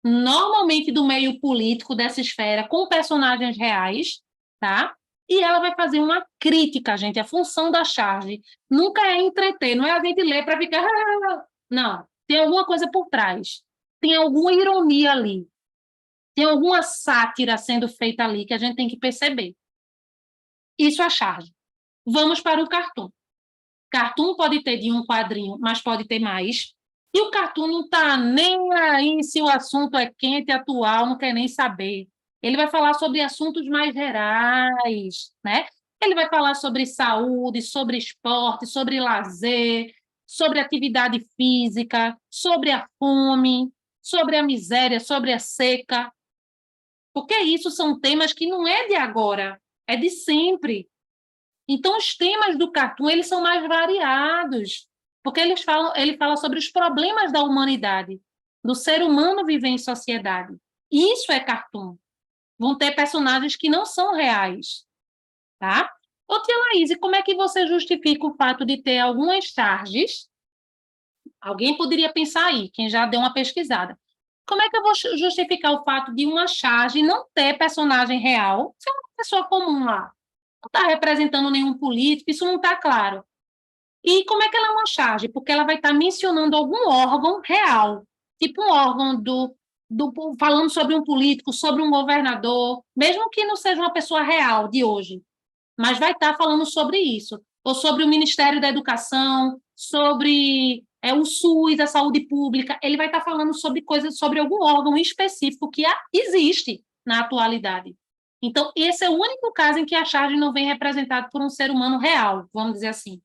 normalmente do meio político dessa esfera, com personagens reais, tá? E ela vai fazer uma crítica, gente. A função da charge nunca é entreter, não é a gente ler para ficar. Não, tem alguma coisa por trás, tem alguma ironia ali, tem alguma sátira sendo feita ali que a gente tem que perceber. Isso é a charge. Vamos para o cartoon. Cartoon pode ter de um quadrinho, mas pode ter mais. E o cartoon não está nem aí se o assunto é quente, atual, não quer nem saber. Ele vai falar sobre assuntos mais gerais, né? Ele vai falar sobre saúde, sobre esporte, sobre lazer, sobre atividade física, sobre a fome, sobre a miséria, sobre a seca. Porque isso são temas que não é de agora, é de sempre. Então, os temas do cartoon, eles são mais variados, porque ele fala sobre os problemas da humanidade, do ser humano viver em sociedade. Isso é cartoon. Vão ter personagens que não são reais, tá? Ô, tia Laís, como é que você justifica o fato de ter algumas charges? Alguém poderia pensar aí, quem já deu uma pesquisada. Como é que eu vou justificar o fato de uma charge não ter personagem real, ser uma pessoa comum lá? Não está representando nenhum político, isso não está claro. E como é que ela é uma charge? Porque ela vai estar mencionando algum órgão real, tipo um órgão falando sobre um político, sobre um governador, mesmo que não seja uma pessoa real de hoje, mas vai estar falando sobre isso, ou sobre o Ministério da Educação, sobre o SUS, a saúde pública, ele vai estar falando sobre coisas, sobre algum órgão específico que existe na atualidade. Então, esse é o único caso em que a charge não vem representada por um ser humano real, vamos dizer assim,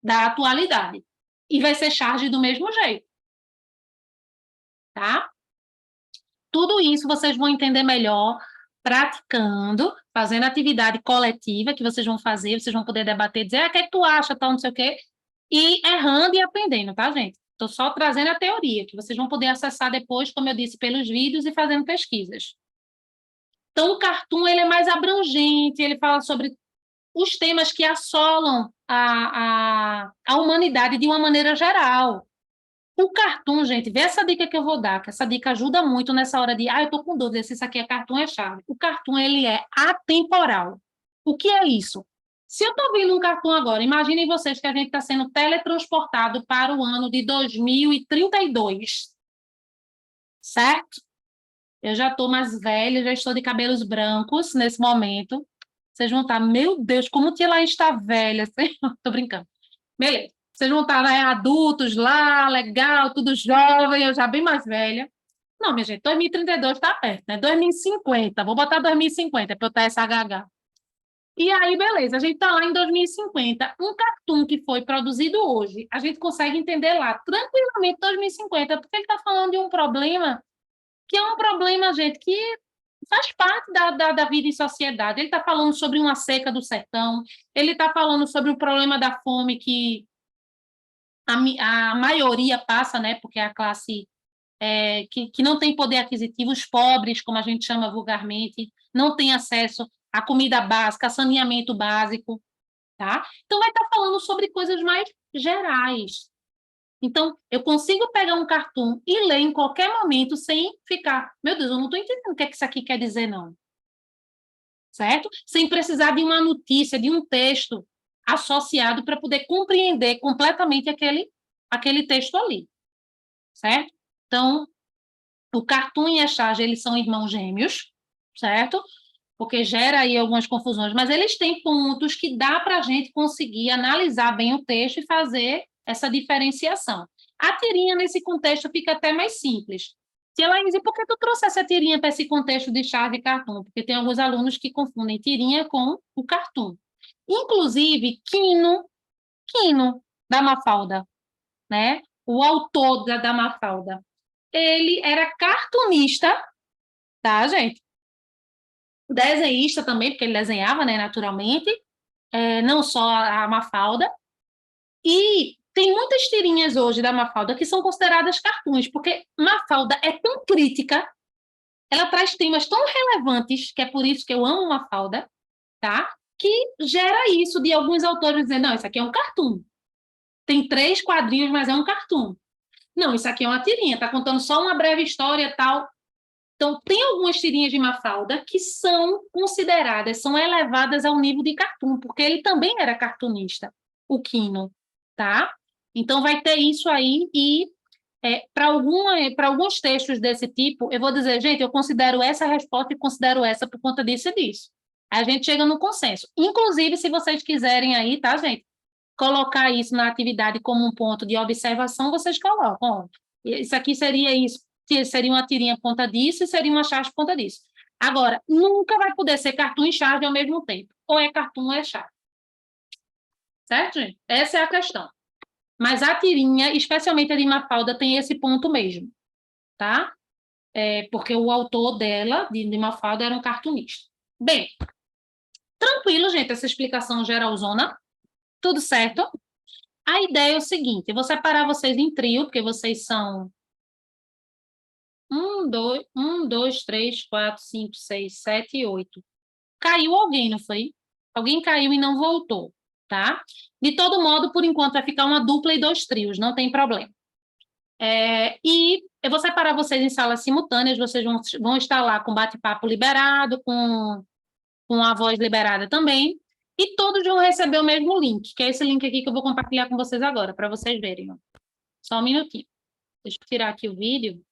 da atualidade. E vai ser charge do mesmo jeito. Tá? Tudo isso vocês vão entender melhor praticando, fazendo atividade coletiva que vocês vão fazer, vocês vão poder debater, dizer, o que é que tu acha, tal, não sei o quê, e errando e aprendendo, tá, gente? Estou só trazendo a teoria, que vocês vão poder acessar depois, como eu disse, pelos vídeos e fazendo pesquisas. Então, o cartoon ele é mais abrangente, ele fala sobre os temas que assolam a humanidade de uma maneira geral. O cartoon, gente, vê essa dica que eu vou dar, que essa dica ajuda muito nessa hora de, eu tô com dúvida se isso aqui é cartoon ou é chave. O cartoon, ele é atemporal. O que é isso? Se eu tô vendo um cartoon agora, imaginem vocês que a gente está sendo teletransportado para o ano de 2032, certo? Eu já estou mais velha, já estou de cabelos brancos nesse momento. Vocês vão estar, meu Deus, como que ela está velha? Estou brincando. Beleza. Vocês vão estar, né, adultos lá, legal, tudo jovem, eu já bem mais velha. Não, minha gente, 2032 está perto, né? 2050, vou botar 2050 para eu ter essa HH. E aí, beleza, a gente está lá em 2050. Um cartoon que foi produzido hoje, a gente consegue entender lá tranquilamente 2050, porque ele está falando de um problema que é um problema, gente, que faz parte da vida em sociedade. Ele está falando sobre uma seca do sertão, ele está falando sobre o problema da fome que a maioria passa, né, porque é a classe que não tem poder aquisitivo, os pobres, como a gente chama vulgarmente, não tem acesso à comida básica, a saneamento básico, tá? Então, vai estar falando sobre coisas mais gerais. Então, eu consigo pegar um cartoon e ler em qualquer momento sem ficar, meu Deus, eu não estou entendendo o que é que isso aqui quer dizer, não. Certo? Sem precisar de uma notícia, de um texto associado para poder compreender completamente aquele texto ali. Certo? Então, o cartoon e a charge, eles são irmãos gêmeos, certo? Porque gera aí algumas confusões, mas eles têm pontos que dá para a gente conseguir analisar bem o texto e fazer essa diferenciação. A tirinha, nesse contexto, fica até mais simples. Tia Laís, e por que tu trouxe essa tirinha para esse contexto de charge e cartoon? Porque tem alguns alunos que confundem tirinha com o cartoon. Inclusive, Quino da Mafalda, né? O autor da Mafalda, ele era cartunista, tá, gente? Desenhista também, porque ele desenhava, né, naturalmente, não só a Mafalda, E tem muitas tirinhas hoje da Mafalda que são consideradas cartoons, porque Mafalda é tão crítica, ela traz temas tão relevantes, que é por isso que eu amo Mafalda, tá? Que gera isso de alguns autores dizer, não, isso aqui é um cartoon. Tem 3 quadrinhos, mas é um cartoon. Não, isso aqui é uma tirinha, tá contando só uma breve história tal. Então, tem algumas tirinhas de Mafalda que são consideradas, são elevadas ao nível de cartoon, porque ele também era cartunista, o Quino, tá? Então, vai ter isso aí e para alguns textos desse tipo, eu vou dizer, gente, eu considero essa resposta e considero essa por conta disso e disso. Aí a gente chega no consenso. Inclusive, se vocês quiserem aí, tá, gente? Colocar isso na atividade como um ponto de observação, vocês colocam. Ó, isso aqui seria isso, seria uma tirinha por conta disso e seria uma charge por conta disso. Agora, nunca vai poder ser cartoon e charge ao mesmo tempo. Ou é cartoon ou é charge. Certo, gente? Essa é a questão. Mas a tirinha, especialmente a de Mafalda, tem esse ponto mesmo, tá? Porque o autor dela, de Mafalda, era um cartunista. Bem, tranquilo, gente, essa explicação geralzona. Tudo certo? A ideia é o seguinte, eu vou separar vocês em trio, porque vocês são 1, 2, 3, 4, 5, 6, 7, 8. Caiu alguém, não foi? Alguém caiu e não voltou, tá? De todo modo, por enquanto, vai ficar uma dupla e 2 trios, não tem problema. E eu vou separar vocês em salas simultâneas, vocês vão estar lá com bate-papo liberado, com a voz liberada também, e todos vão receber o mesmo link, que é esse link aqui que eu vou compartilhar com vocês agora, para vocês verem. Ó. Só um minutinho. Deixa eu tirar aqui o vídeo.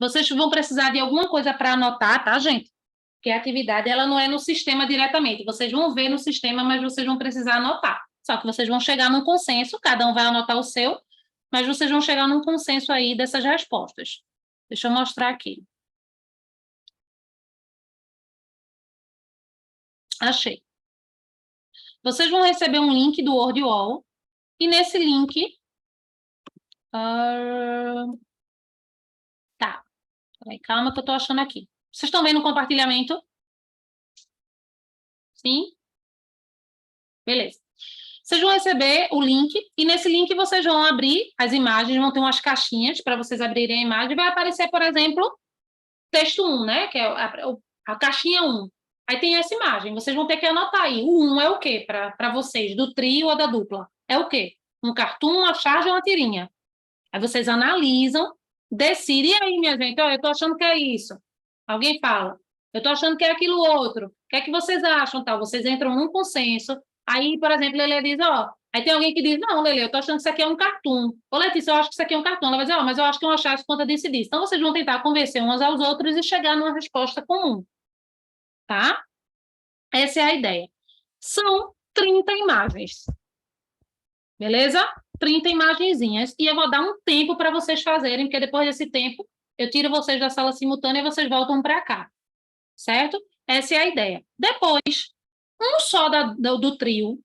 Vocês vão precisar de alguma coisa para anotar, tá, gente? Porque a atividade ela não é no sistema diretamente. Vocês vão ver no sistema, mas vocês vão precisar anotar. Só que vocês vão chegar num consenso, cada um vai anotar o seu, mas vocês vão chegar num consenso aí dessas respostas. Deixa eu mostrar aqui. Achei. Vocês vão receber um link do WordWall, e nesse link... Tá. Peraí, calma que eu estou achando aqui. Vocês estão vendo o compartilhamento? Sim? Beleza. Vocês vão receber o link, e nesse link vocês vão abrir as imagens, vão ter umas caixinhas para vocês abrirem a imagem, e vai aparecer, por exemplo, texto 1, né? Que é a caixinha 1. Aí tem essa imagem, vocês vão ter que anotar aí. O 1 é o quê para vocês, do trio ou da dupla? É o quê? Um cartoon, uma charge ou uma tirinha? Aí vocês analisam, decidem, e aí, minha gente, ó, eu tô achando que é isso. Alguém fala, eu tô achando que é aquilo outro. O que é que vocês acham, tal? Vocês entram num consenso. Aí, por exemplo, Lelê diz, ó, aí tem alguém que diz, não, Lelê, eu tô achando que isso aqui é um cartoon. Ô, Letícia, eu acho que isso aqui é um cartoon. Ela vai dizer, ó, mas eu acho que é uma charge por conta disso e disso. Então, vocês vão tentar convencer uns aos outros e chegar numa resposta comum. Tá? Essa é a ideia. São 30 imagens. Beleza? 30 imagenzinhas. E eu vou dar um tempo para vocês fazerem, porque depois desse tempo eu tiro vocês da sala simultânea e vocês voltam para cá. Certo? Essa é a ideia. Depois, um só do trio,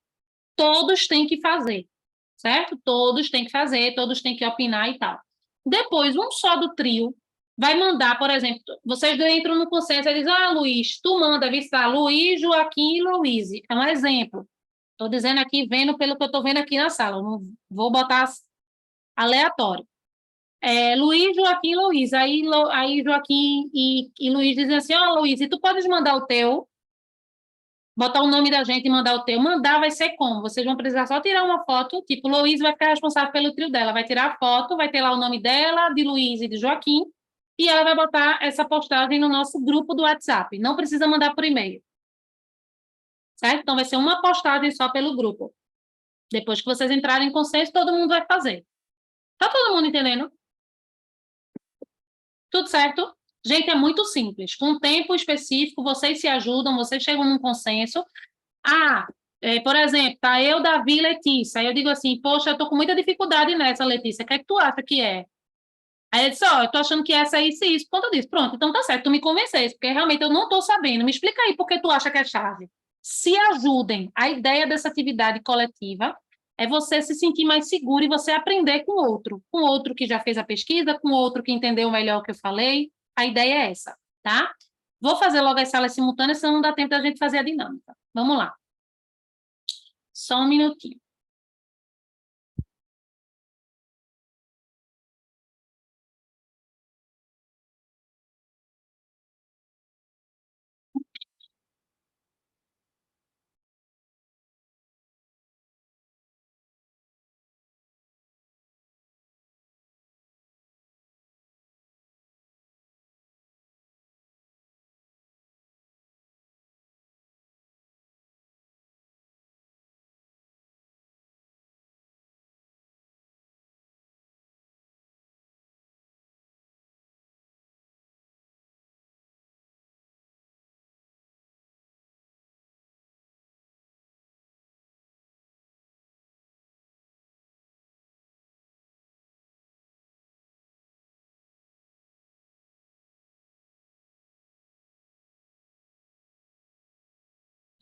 todos têm que fazer. Certo? Todos têm que fazer, todos têm que opinar e tal. Depois, um só do trio vai mandar, por exemplo, vocês entram no consenso e dizem, Luiz, tu manda, vista Luiz, Joaquim e Luiz. É um exemplo. Estou dizendo aqui, vendo pelo que eu estou vendo aqui na sala. Não vou botar aleatório. Luiz, Joaquim e Luiz. Aí Joaquim e Luiz dizem assim, Luiz, e tu podes mandar o teu? Botar o nome da gente e mandar o teu. Mandar vai ser como? Vocês vão precisar só tirar uma foto, tipo, Luiz vai ficar responsável pelo trio dela. Vai tirar a foto, vai ter lá o nome dela, de Luiz e de Joaquim, e ela vai botar essa postagem no nosso grupo do WhatsApp. Não precisa mandar por e-mail. Certo? Então, vai ser uma postagem só pelo grupo. Depois que vocês entrarem em consenso, todo mundo vai fazer. Tá todo mundo entendendo? Tudo certo? Gente, é muito simples. Com um tempo específico, vocês se ajudam, vocês chegam num consenso. Por exemplo, tá eu, Davi e Letícia. Aí eu digo assim, poxa, eu tô com muita dificuldade nessa, Letícia. O que é que tu acha que é? Aí ele disse, eu tô achando que essa é isso e isso, por conta disso. Pronto, então tá certo, tu me convenceste, porque realmente eu não tô sabendo. Me explica aí por que tu acha que é chave. Se ajudem. A ideia dessa atividade coletiva é você se sentir mais seguro e você aprender com outro que já fez a pesquisa, com outro que entendeu melhor o que eu falei. A ideia é essa, tá? Vou fazer logo as salas simultâneas, senão não dá tempo da gente fazer a dinâmica. Vamos lá. Só um minutinho.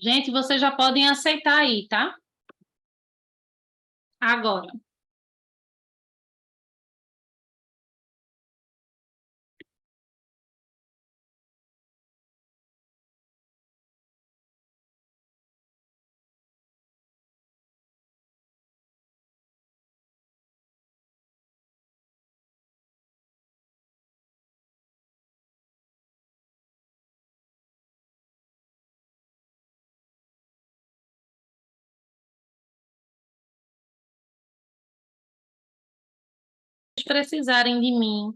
Gente, vocês já podem aceitar aí, tá? Agora. Precisarem de mim,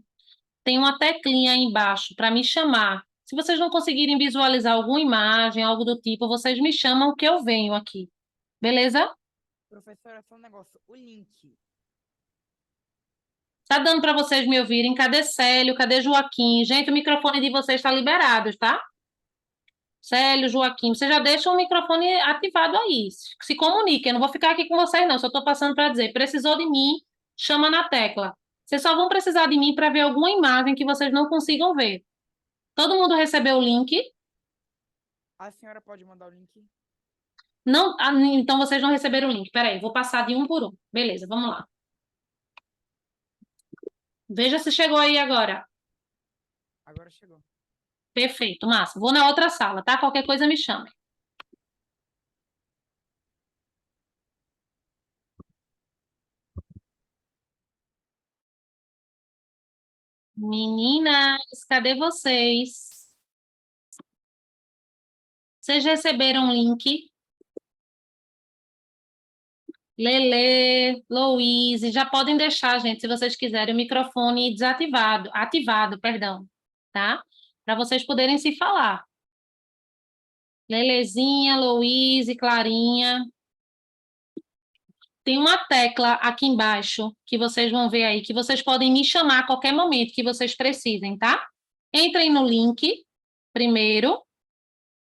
tem uma teclinha aí embaixo para me chamar. Se vocês não conseguirem visualizar alguma imagem, algo do tipo, vocês me chamam que eu venho aqui. Beleza? Professora, só um negócio. O link. Tá dando para vocês me ouvirem? Cadê Célio? Cadê Joaquim? Gente, o microfone de vocês está liberado, tá? Célio, Joaquim, vocês já deixam o microfone ativado aí. Se comuniquem, eu não vou ficar aqui com vocês, não. Só estou passando para dizer, precisou de mim, chama na tecla. Vocês só vão precisar de mim para ver alguma imagem que vocês não consigam ver. Todo mundo recebeu o link? A senhora pode mandar o link? Não, então vocês não receberam o link. Peraí, vou passar de um por um. Beleza, vamos lá. Veja se chegou aí agora. Agora chegou. Perfeito, massa. Vou na outra sala, tá? Qualquer coisa me chame. Meninas, cadê vocês? Vocês receberam o link? Lele, Louise, já podem deixar, gente, se vocês quiserem, o microfone desativado, ativado, perdão, tá? Para vocês poderem se falar. Lelezinha, Louise, Clarinha. Tem uma tecla aqui embaixo que vocês vão ver aí, que vocês podem me chamar a qualquer momento que vocês precisem, tá? Entrem no link primeiro,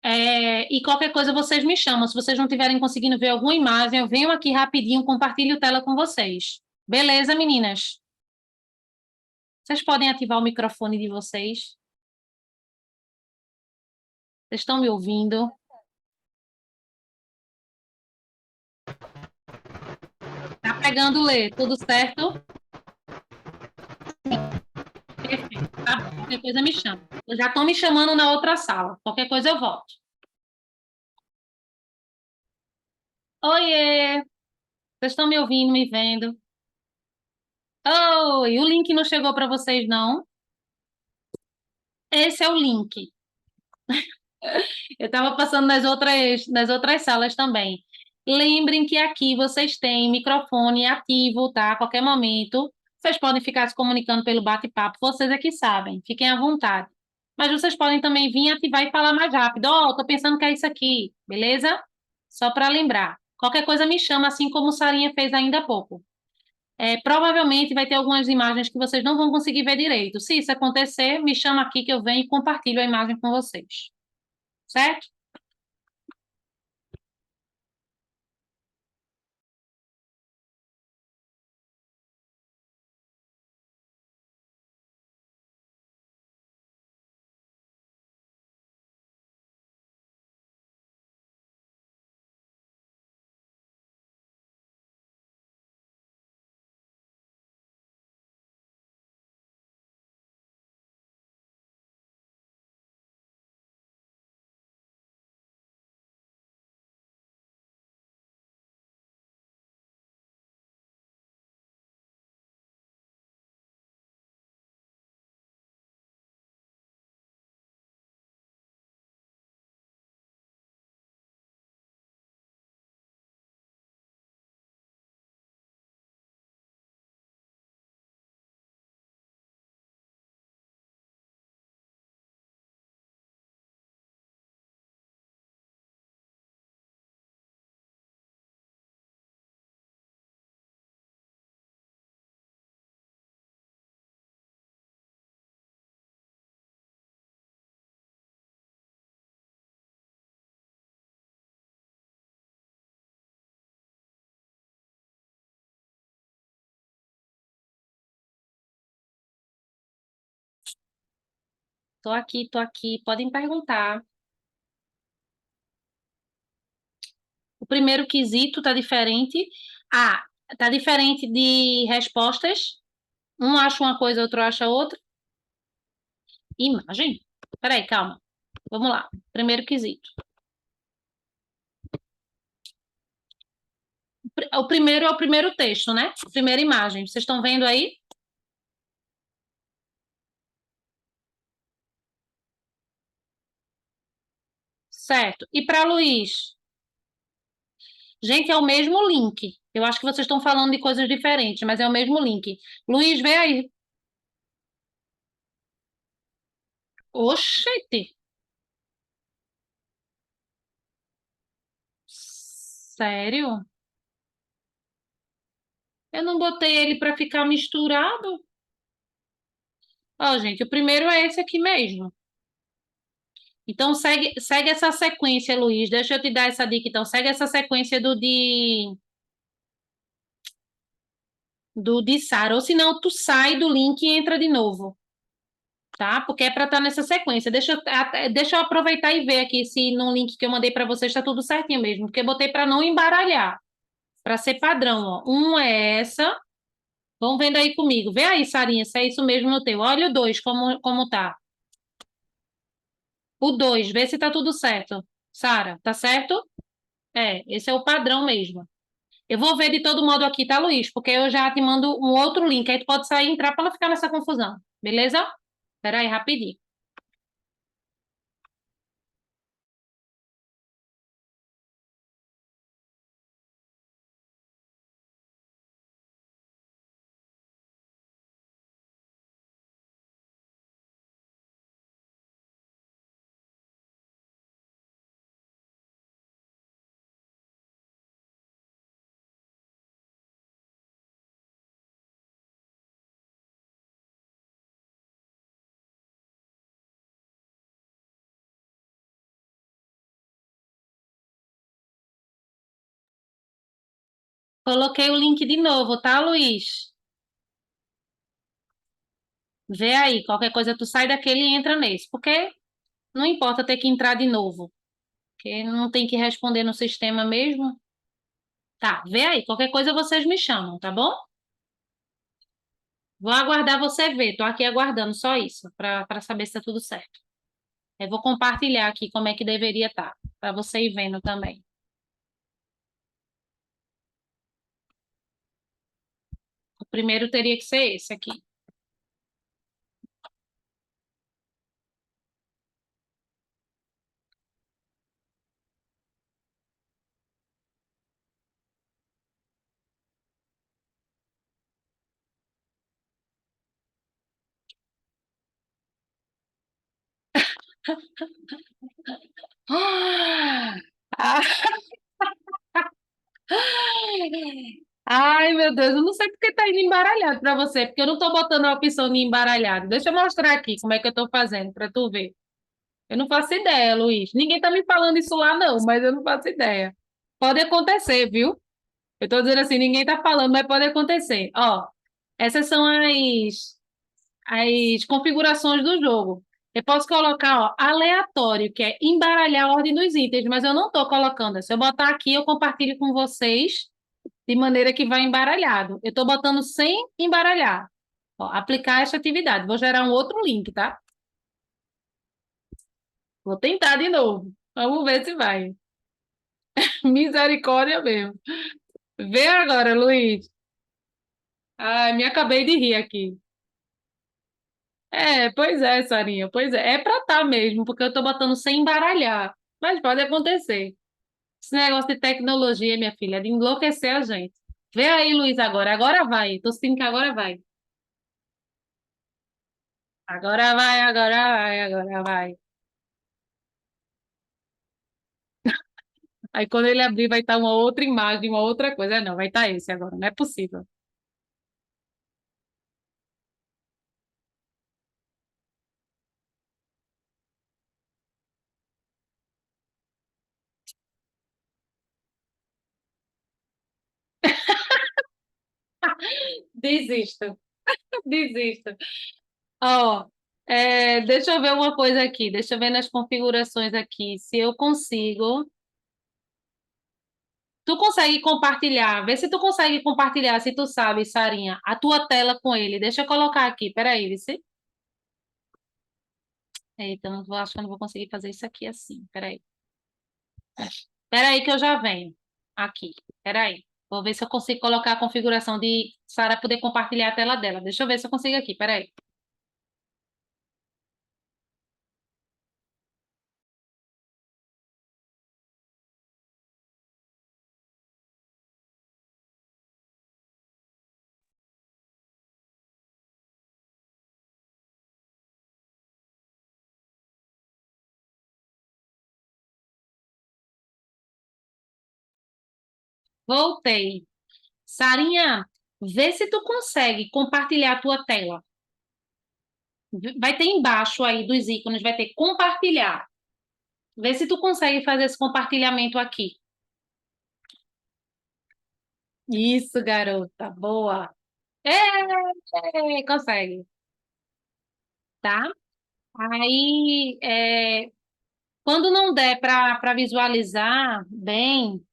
e qualquer coisa vocês me chamam. Se vocês não estiverem conseguindo ver alguma imagem, eu venho aqui rapidinho, compartilho tela com vocês. Beleza, meninas? Vocês podem ativar o microfone de vocês? Vocês estão me ouvindo? Tá pegando ler, tudo certo? Perfeito, tá bom. Qualquer coisa me chama. Eu já estou me chamando na outra sala. Qualquer coisa eu volto. Oiê! Vocês estão me ouvindo, me vendo? Oi, o link não chegou para vocês, não? Esse é o link. Eu estava passando nas outras salas também. Lembrem que aqui vocês têm microfone ativo, tá? A qualquer momento. Vocês podem ficar se comunicando pelo bate-papo, vocês é que sabem. Fiquem à vontade. Mas vocês podem também vir ativar e falar mais rápido. Ó, tô pensando que é isso aqui, beleza? Só para lembrar. Qualquer coisa me chama, assim como o Sarinha fez ainda há pouco. Provavelmente vai ter algumas imagens que vocês não vão conseguir ver direito. Se isso acontecer, me chama aqui que eu venho e compartilho a imagem com vocês. Certo? Tô aqui, tô aqui. Podem perguntar. primeiro quesito está diferente. Ah, está diferente de respostas. Um acha uma coisa, outro acha outra. Imagem. Peraí, calma. Vamos lá. Primeiro quesito. O primeiro é o primeiro texto, né? Primeira imagem. Vocês estão vendo aí? Certo. E para Luiz? Gente, é o mesmo link. Eu acho que vocês estão falando de coisas diferentes, mas é o mesmo link. Luiz, vê aí. Oxente. Sério? Eu não botei ele para ficar misturado. Ó, gente, o primeiro é esse aqui mesmo. Então, segue essa sequência, Luiz. Deixa eu te dar essa dica. Então, segue essa sequência do de Sara. Ou senão, tu sai do link e entra de novo. Tá? Porque é para estar nessa sequência. Deixa eu aproveitar e ver aqui se no link que eu mandei para vocês está tudo certinho mesmo. Porque eu botei para não embaralhar. Para ser padrão, ó. Um é essa. Vão vendo aí comigo. Vê aí, Sarinha, se é isso mesmo no teu. Olha o dois, como tá. O dois, vê se tá tudo certo. Sara, tá certo? É, esse é o padrão mesmo. Eu vou ver de todo modo aqui, tá, Luiz? Porque eu já te mando um outro link. Aí tu pode sair e entrar para não ficar nessa confusão. Beleza? Espera aí, rapidinho. Coloquei o link de novo, tá, Luiz? Vê aí, qualquer coisa tu sai daquele e entra nesse. Porque não importa ter que entrar de novo. Porque não tem que responder no sistema mesmo. Tá, vê aí, qualquer coisa vocês me chamam, tá bom? Vou aguardar você ver. Tô aqui aguardando só isso, para saber se tá tudo certo. Eu vou compartilhar aqui como é que deveria estar, para você ir vendo também. O primeiro teria que ser esse aqui. Ah! Ai, meu Deus, eu não sei porque tá indo embaralhado para você, porque eu não tô botando a opção de embaralhado. Deixa eu mostrar aqui como é que eu tô fazendo para tu ver. Eu não faço ideia, Luiz. Ninguém tá me falando isso lá, não, mas eu não faço ideia. Pode acontecer, viu? Eu tô dizendo assim, ninguém tá falando, mas pode acontecer. Ó, essas são as configurações do jogo. Eu posso colocar, ó, aleatório, que é embaralhar a ordem dos itens, mas eu não tô colocando. Se eu botar aqui, eu compartilho com vocês de maneira que vai embaralhado. Eu tô botando sem embaralhar. Ó, aplicar essa atividade. Vou gerar um outro link, tá? Vou tentar de novo. Vamos ver se vai. Misericórdia mesmo. Vê agora, Luiz. Ai, me acabei de rir aqui. É, pois é, Sarinha, pois é. É pra tá mesmo, porque eu tô botando sem embaralhar. Mas pode acontecer. Esse negócio de tecnologia, minha filha, é de enlouquecer a gente. Vê aí, Luiz, agora. Agora vai. Tô sentindo que agora vai. Agora vai, agora vai, agora vai. Aí quando ele abrir, vai estar uma outra imagem, uma outra coisa. Não, vai estar esse agora. Não é possível. Desisto, desisto. Ó, deixa eu ver uma coisa aqui. Deixa eu ver nas configurações aqui. Se eu consigo. Tu consegue compartilhar? Vê se tu consegue compartilhar, se tu sabe, Sarinha, a tua tela com ele. Deixa eu colocar aqui, peraí, Vici. Eita, não vou, acho que eu não vou conseguir fazer isso aqui assim, peraí. Peraí que eu já venho. Aqui, peraí. Vou ver se eu consigo colocar a configuração de Sara poder compartilhar a tela dela. Deixa eu ver se eu consigo aqui, peraí. Voltei. Sarinha, vê se tu consegue compartilhar a tua tela. Vai ter embaixo aí dos ícones, vai ter compartilhar. Vê se tu consegue fazer esse compartilhamento aqui. Isso, garota, boa. Consegue, tá? Aí, quando não der para visualizar bem,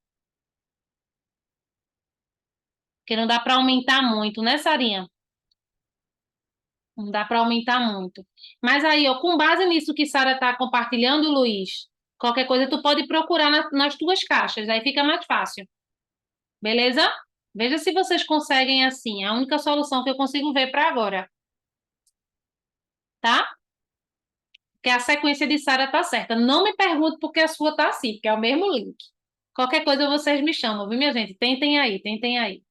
porque não dá para aumentar muito, né, Sarinha? Não dá para aumentar muito. Mas aí, ó, com base nisso que Sara está compartilhando, Luiz, qualquer coisa tu pode procurar nas tuas caixas, aí fica mais fácil. Beleza? Veja se vocês conseguem assim. É a única solução que eu consigo ver para agora, tá? Porque a sequência de Sara tá certa. Não me pergunte porque a sua tá assim, porque é o mesmo link. Qualquer coisa vocês me chamam, viu, minha gente? Tentem aí, tentem aí.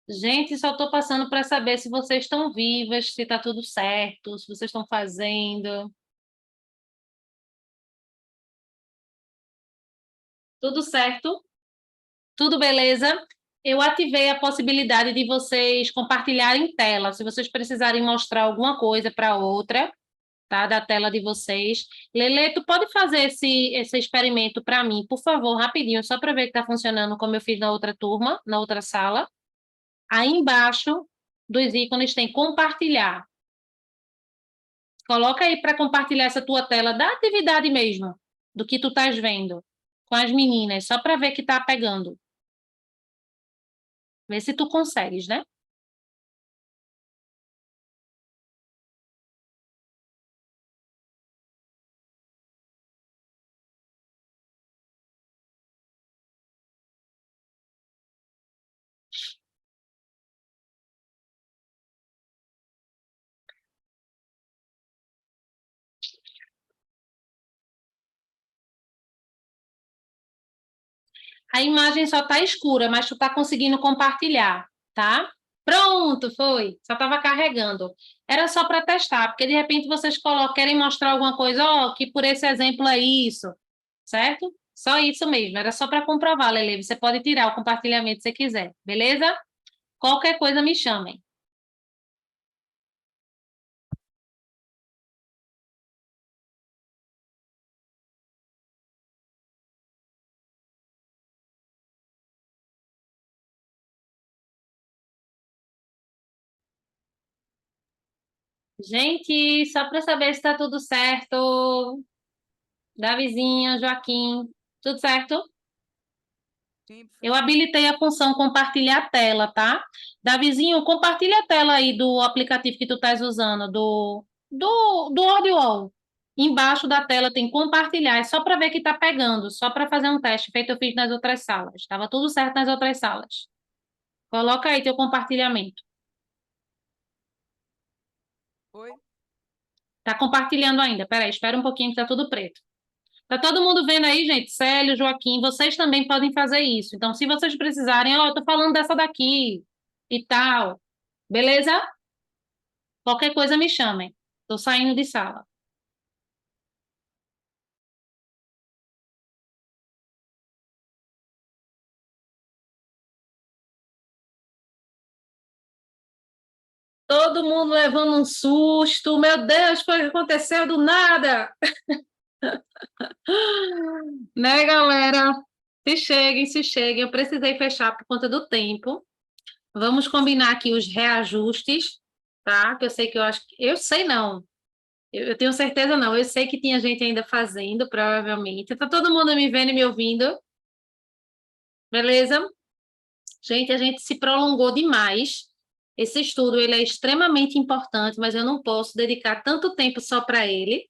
Gente, só estou passando para saber se vocês estão vivas, se está tudo certo, se vocês estão fazendo. Tudo certo? Tudo beleza? Eu ativei a possibilidade de vocês compartilharem tela. Se vocês precisarem mostrar alguma coisa para outra, tá? Da tela de vocês. Lele, tu pode fazer esse experimento para mim, por favor, rapidinho, só para ver que está funcionando como eu fiz na outra turma, na outra sala. Aí embaixo dos ícones tem compartilhar. Coloca aí para compartilhar essa tua tela da atividade mesmo, do que tu estás vendo com as meninas, só para ver que tá pegando. Vê se tu consegues, né? A imagem só tá escura, mas tu tá conseguindo compartilhar, tá? Pronto, foi. Só estava carregando. Era só para testar, porque de repente vocês querem mostrar alguma coisa, ó, que por esse exemplo é isso, certo? Só isso mesmo, era só para comprovar, Lele. Você pode tirar o compartilhamento se quiser, beleza? Qualquer coisa me chamem. Gente, só para saber se está tudo certo. Davizinho, Joaquim, tudo certo? Sim, Eu professora. habilitei a função compartilhar a tela, tá? Davizinho, compartilha a tela aí do aplicativo que tu estás usando, do AudioWall. Embaixo da tela tem compartilhar, é só para ver que tá pegando, só para fazer um teste, feito eu fiz nas outras salas. Estava tudo certo nas outras salas. Coloca aí teu compartilhamento. Oi? Tá compartilhando ainda. Peraí, espera um pouquinho que tá tudo preto. Tá todo mundo vendo aí, gente? Célio, Joaquim, vocês também podem fazer isso. Então, se vocês precisarem, ó, eu tô falando dessa daqui e tal. Beleza? Qualquer coisa me chamem. Tô saindo de sala. todo mundo levando um susto. Meu Deus, foi o que aconteceu do nada. Né, galera? Se cheguem, se cheguem. Eu precisei fechar por conta do tempo. Vamos combinar aqui os reajustes, tá? Que eu sei que eu sei não. Eu tenho certeza não. Eu sei que tinha gente ainda fazendo, provavelmente. Tá todo mundo me vendo e me ouvindo? Beleza? Gente, a gente se prolongou demais. Esse estudo ele é extremamente importante, mas eu não posso dedicar tanto tempo só para ele.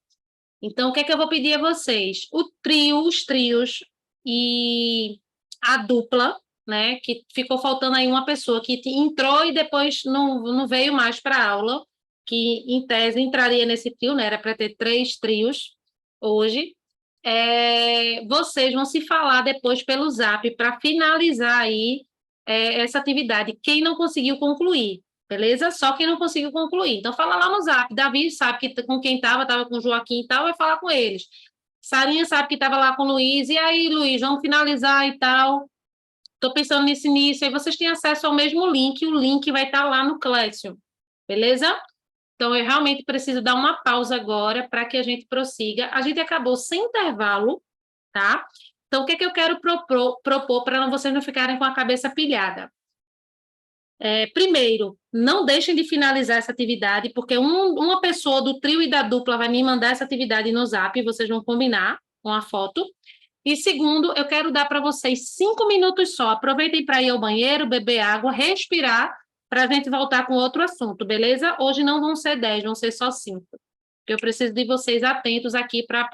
Então, o que é que eu vou pedir a vocês? Os trios e a dupla, né? Que ficou faltando aí uma pessoa que entrou e depois não veio mais para a aula, que em tese entraria nesse trio, né? Era para ter 3 trios hoje. Vocês vão se falar depois pelo Zap para finalizar aí essa atividade. Quem não conseguiu concluir, beleza? Só quem não conseguiu concluir. Então, fala lá no Zap. Davi sabe que com quem estava com o Joaquim e tal, vai falar com eles. Sarinha sabe que estava lá com o Luiz. E aí, Luiz, vamos finalizar e tal. Estou pensando nesse início. Aí vocês têm acesso ao mesmo link. O link vai estar lá no Classroom. Beleza? Então, eu realmente preciso dar uma pausa agora para que a gente prossiga. A gente acabou sem intervalo, tá? Então, o que é que eu quero propor para vocês não ficarem com a cabeça pilhada? Primeiro, não deixem de finalizar essa atividade, porque uma pessoa do trio e da dupla vai me mandar essa atividade no Zap, vocês vão combinar com a foto. E segundo, eu quero dar para vocês 5 minutos só. Aproveitem para ir ao banheiro, beber água, respirar, para a gente voltar com outro assunto, beleza? Hoje não vão ser 10, vão ser só 5. Porque eu preciso de vocês atentos aqui para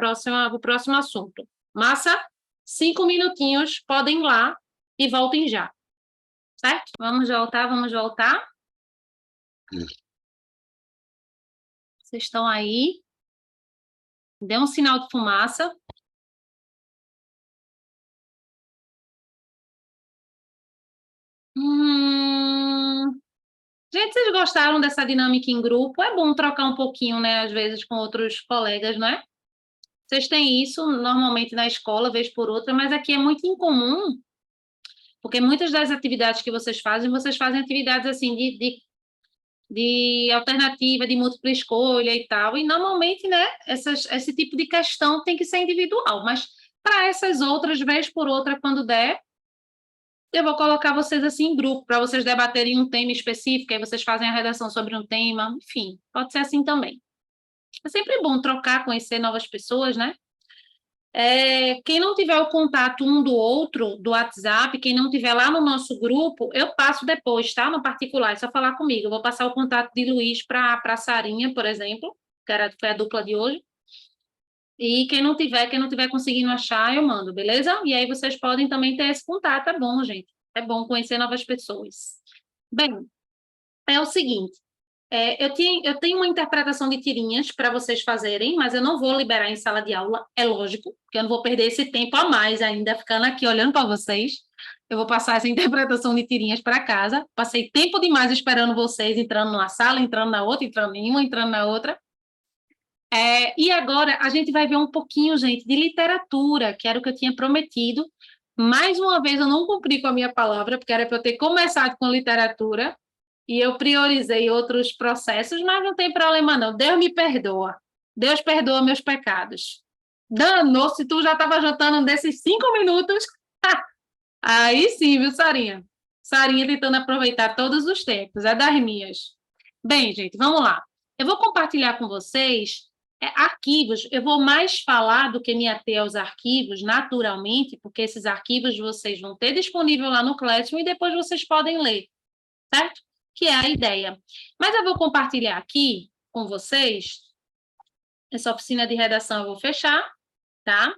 o próximo assunto. Massa? 5 minutinhos, podem ir lá e voltem já. Certo? Vamos voltar, vamos voltar. Vocês estão aí? Dê um sinal de fumaça. Gente, vocês gostaram dessa dinâmica em grupo? É bom trocar um pouquinho, né, às vezes, com outros colegas, não é? Vocês têm isso normalmente na escola, vez por outra, mas aqui é muito incomum, porque muitas das atividades que vocês fazem atividades assim de alternativa, de múltipla escolha e tal, e normalmente, né, esse tipo de questão tem que ser individual, mas para essas outras, vez por outra, quando der, eu vou colocar vocês assim em grupo, para vocês debaterem um tema específico, aí vocês fazem a redação sobre um tema, enfim, pode ser assim também. É sempre bom trocar, conhecer novas pessoas, né? Quem não tiver o contato um do outro, do WhatsApp, quem não tiver lá no nosso grupo, eu passo depois, tá? No particular, é só falar comigo. Eu vou passar o contato de Luiz para a Sarinha, por exemplo, foi a dupla de hoje. E quem não tiver conseguindo achar, eu mando, beleza? E aí vocês podem também ter esse contato, é bom, gente. É bom conhecer novas pessoas. Bem, é o seguinte, eu tenho uma interpretação de tirinhas para vocês fazerem, mas eu não vou liberar em sala de aula, é lógico, porque eu não vou perder esse tempo a mais ainda, ficando aqui olhando para vocês. Eu vou passar essa interpretação de tirinhas para casa. Passei tempo demais esperando vocês, entrando numa sala, entrando na outra, entrando em uma, entrando na outra. E agora a gente vai ver um pouquinho, gente, de literatura, que era o que eu tinha prometido. Mais uma vez eu não cumpri com a minha palavra, porque era para eu ter começado com literatura, e eu priorizei outros processos, mas não tem problema não. Deus me perdoa. Deus perdoa meus pecados. Danou, se tu já estava jantando desses 5 minutos. Aí sim, viu, Sarinha? Sarinha tentando aproveitar todos os tempos, é das minhas. Bem, gente, vamos lá. Eu vou compartilhar com vocês arquivos. Eu vou mais falar do que me ater aos arquivos, naturalmente, porque esses arquivos vocês vão ter disponível lá no Classroom e depois vocês podem ler, certo? Que é a ideia. Mas eu vou compartilhar aqui com vocês, essa oficina de redação eu vou fechar, tá?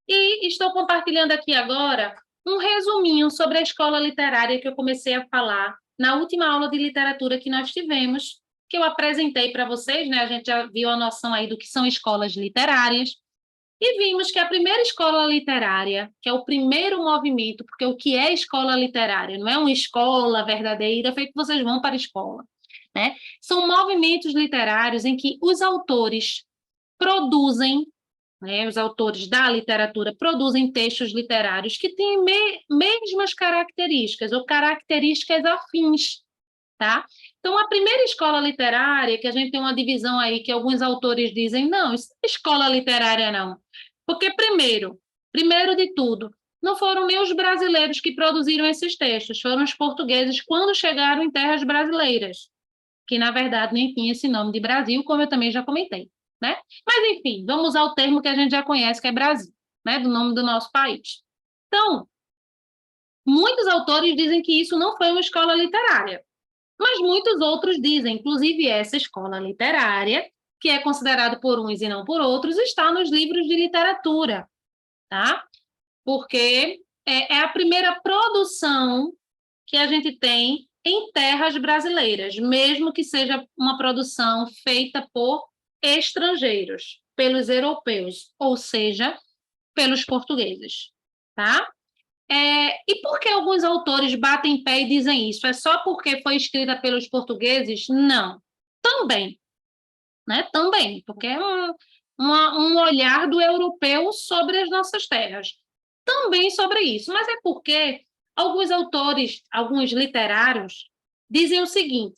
E estou compartilhando aqui agora um resuminho sobre a escola literária que eu comecei a falar na última aula de literatura que nós tivemos, que eu apresentei para vocês, né? A gente já viu a noção aí do que são escolas literárias, e vimos que a primeira escola literária, que é o primeiro movimento, porque o que é escola literária? Não é uma escola verdadeira, feito que vocês vão para a escola, né? São movimentos literários em que os autores produzem, né, os autores da literatura produzem textos literários que têm mesmas características, ou características afins, tá? Então, a primeira escola literária, que a gente tem uma divisão aí, que alguns autores dizem, não, isso não é escola literária, não. Porque, primeiro de tudo, não foram nem os brasileiros que produziram esses textos, foram os portugueses quando chegaram em terras brasileiras, que, na verdade, nem tinha esse nome de Brasil, como eu também já comentei, né? Mas, enfim, vamos usar o termo que a gente já conhece, que é Brasil, né? Do nome do nosso país. Então, muitos autores dizem que isso não foi uma escola literária, mas muitos outros dizem, inclusive essa escola literária, que é considerada por uns e não por outros, está nos livros de literatura, tá? Porque é a primeira produção que a gente tem em terras brasileiras, mesmo que seja uma produção feita por estrangeiros, pelos europeus, ou seja, pelos portugueses, tá? E por que alguns autores batem pé e dizem isso? É só porque foi escrita pelos portugueses? Não. Também, né? Também, porque é um olhar do europeu sobre as nossas terras. Também sobre isso, mas é porque alguns autores, alguns literários, dizem o seguinte: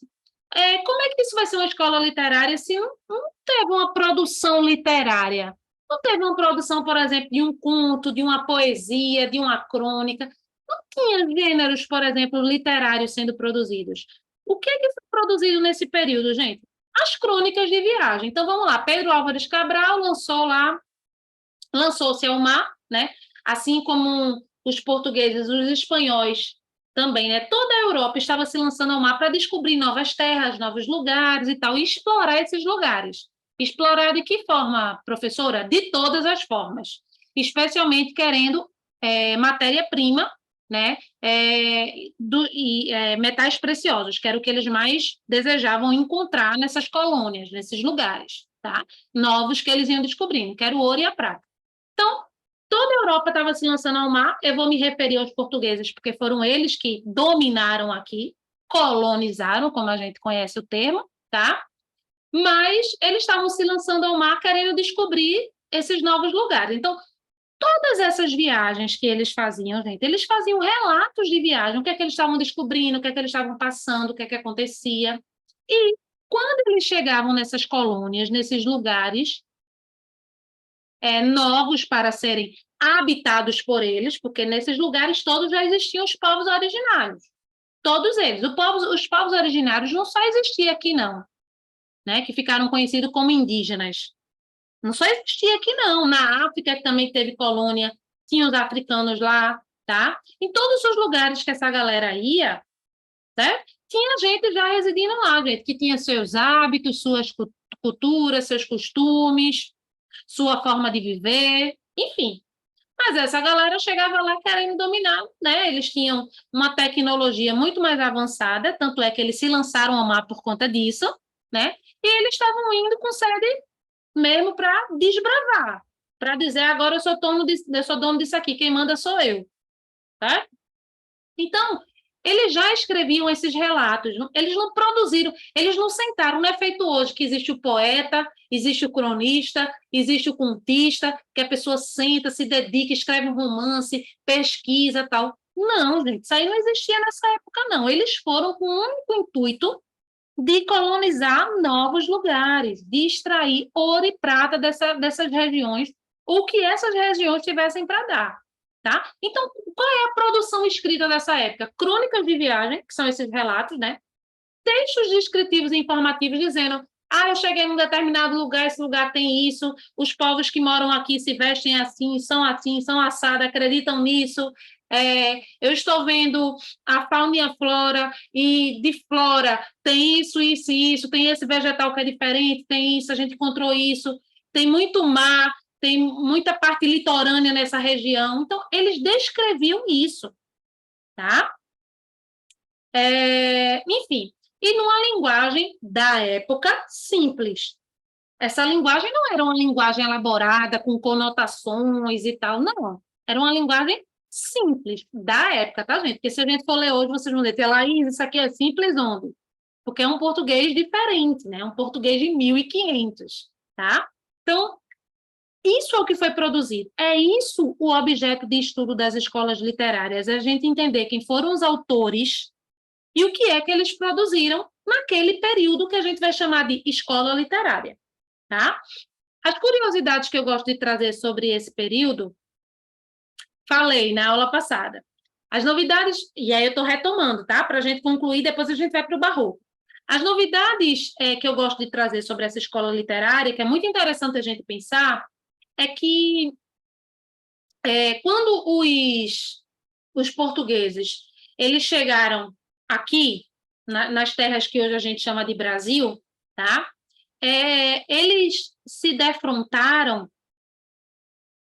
como é que isso vai ser uma escola literária se não teve uma produção literária? Não teve uma produção, por exemplo, de um conto, de uma poesia, de uma crônica. Não tinha gêneros, por exemplo, literários sendo produzidos. O que é que foi produzido nesse período, gente? As crônicas de viagem. Então, vamos lá. Pedro Álvares Cabral lançou-se ao mar, né? Assim como os portugueses, os espanhóis também, né? Toda a Europa estava se lançando ao mar para descobrir novas terras, novos lugares e tal, e explorar esses lugares. Explorar de que forma, professora? De todas as formas, especialmente querendo matéria-prima, né? Metais preciosos, que era o que eles mais desejavam encontrar nessas colônias, nesses lugares, tá? Novos que eles iam descobrindo, que era o ouro e a prata. Então, toda a Europa estava se lançando ao mar. Eu vou me referir aos portugueses, porque foram eles que dominaram aqui, colonizaram, como a gente conhece o termo, tá? Mas eles estavam se lançando ao mar querendo descobrir esses novos lugares. Então, todas essas viagens que eles faziam, gente, eles faziam relatos de viagem, o que é que eles estavam descobrindo, o que é que eles estavam passando, o que é que acontecia. E quando eles chegavam nessas colônias, nesses lugares, novos para serem habitados por eles, porque nesses lugares todos já existiam os povos originários. Todos eles. Os povos originários não só existiam aqui, não, né, que ficaram conhecidos como indígenas. Não só existia aqui, não. Na África, que também teve colônia, tinha os africanos lá, tá? Em todos os lugares que essa galera ia, certo? Tinha gente já residindo lá, gente, que tinha seus hábitos, suas culturas, seus costumes, sua forma de viver, enfim. Mas essa galera chegava lá querendo dominar, né? Eles tinham uma tecnologia muito mais avançada, tanto é que eles se lançaram ao mar por conta disso, né? E eles estavam indo com sede mesmo para desbravar, para dizer agora eu sou dono disso aqui, quem manda sou eu, tá? Então, eles já escreviam esses relatos, eles não produziram, eles não sentaram, não é feito hoje que existe o poeta, existe o cronista, existe o contista, que a pessoa senta, se dedica, escreve um romance, pesquisa, tal. Não, gente, isso aí não existia nessa época, não. Eles foram com o único intuito de colonizar novos lugares, de extrair ouro e prata dessas regiões, o que essas regiões tivessem para dar. Tá? Então, qual é a produção escrita dessa época? Crônicas de viagem, que são esses relatos, né? Textos descritivos e informativos dizendo: eu cheguei num determinado lugar, esse lugar tem isso, os povos que moram aqui se vestem assim, são assados, acreditam nisso. Eu estou vendo a fauna e a flora, e de flora tem isso, isso e isso, tem esse vegetal que é diferente, tem isso, a gente encontrou isso, tem muito mar, tem muita parte litorânea nessa região. Então, eles descreviam isso, tá? Enfim, e numa linguagem da época simples. Essa linguagem não era uma linguagem elaborada, com conotações e tal, não. Era uma linguagem simples, da época, tá, gente? Porque se a gente for ler hoje, vocês vão dizer, Laís, isso aqui é simples onde? Porque é um português diferente, né? Um português de 1500, tá? Então, isso é o que foi produzido. É isso o objeto de estudo das escolas literárias, é a gente entender quem foram os autores e o que é que eles produziram naquele período que a gente vai chamar de escola literária, tá? As curiosidades que eu gosto de trazer sobre esse período, falei na aula passada. As novidades, e aí eu estou retomando, tá? Para a gente concluir, depois a gente vai para o Barroco. As novidades que eu gosto de trazer sobre essa escola literária, que é muito interessante a gente pensar, é que quando os portugueses eles chegaram aqui, nas terras que hoje a gente chama de Brasil, tá? Eles se defrontaram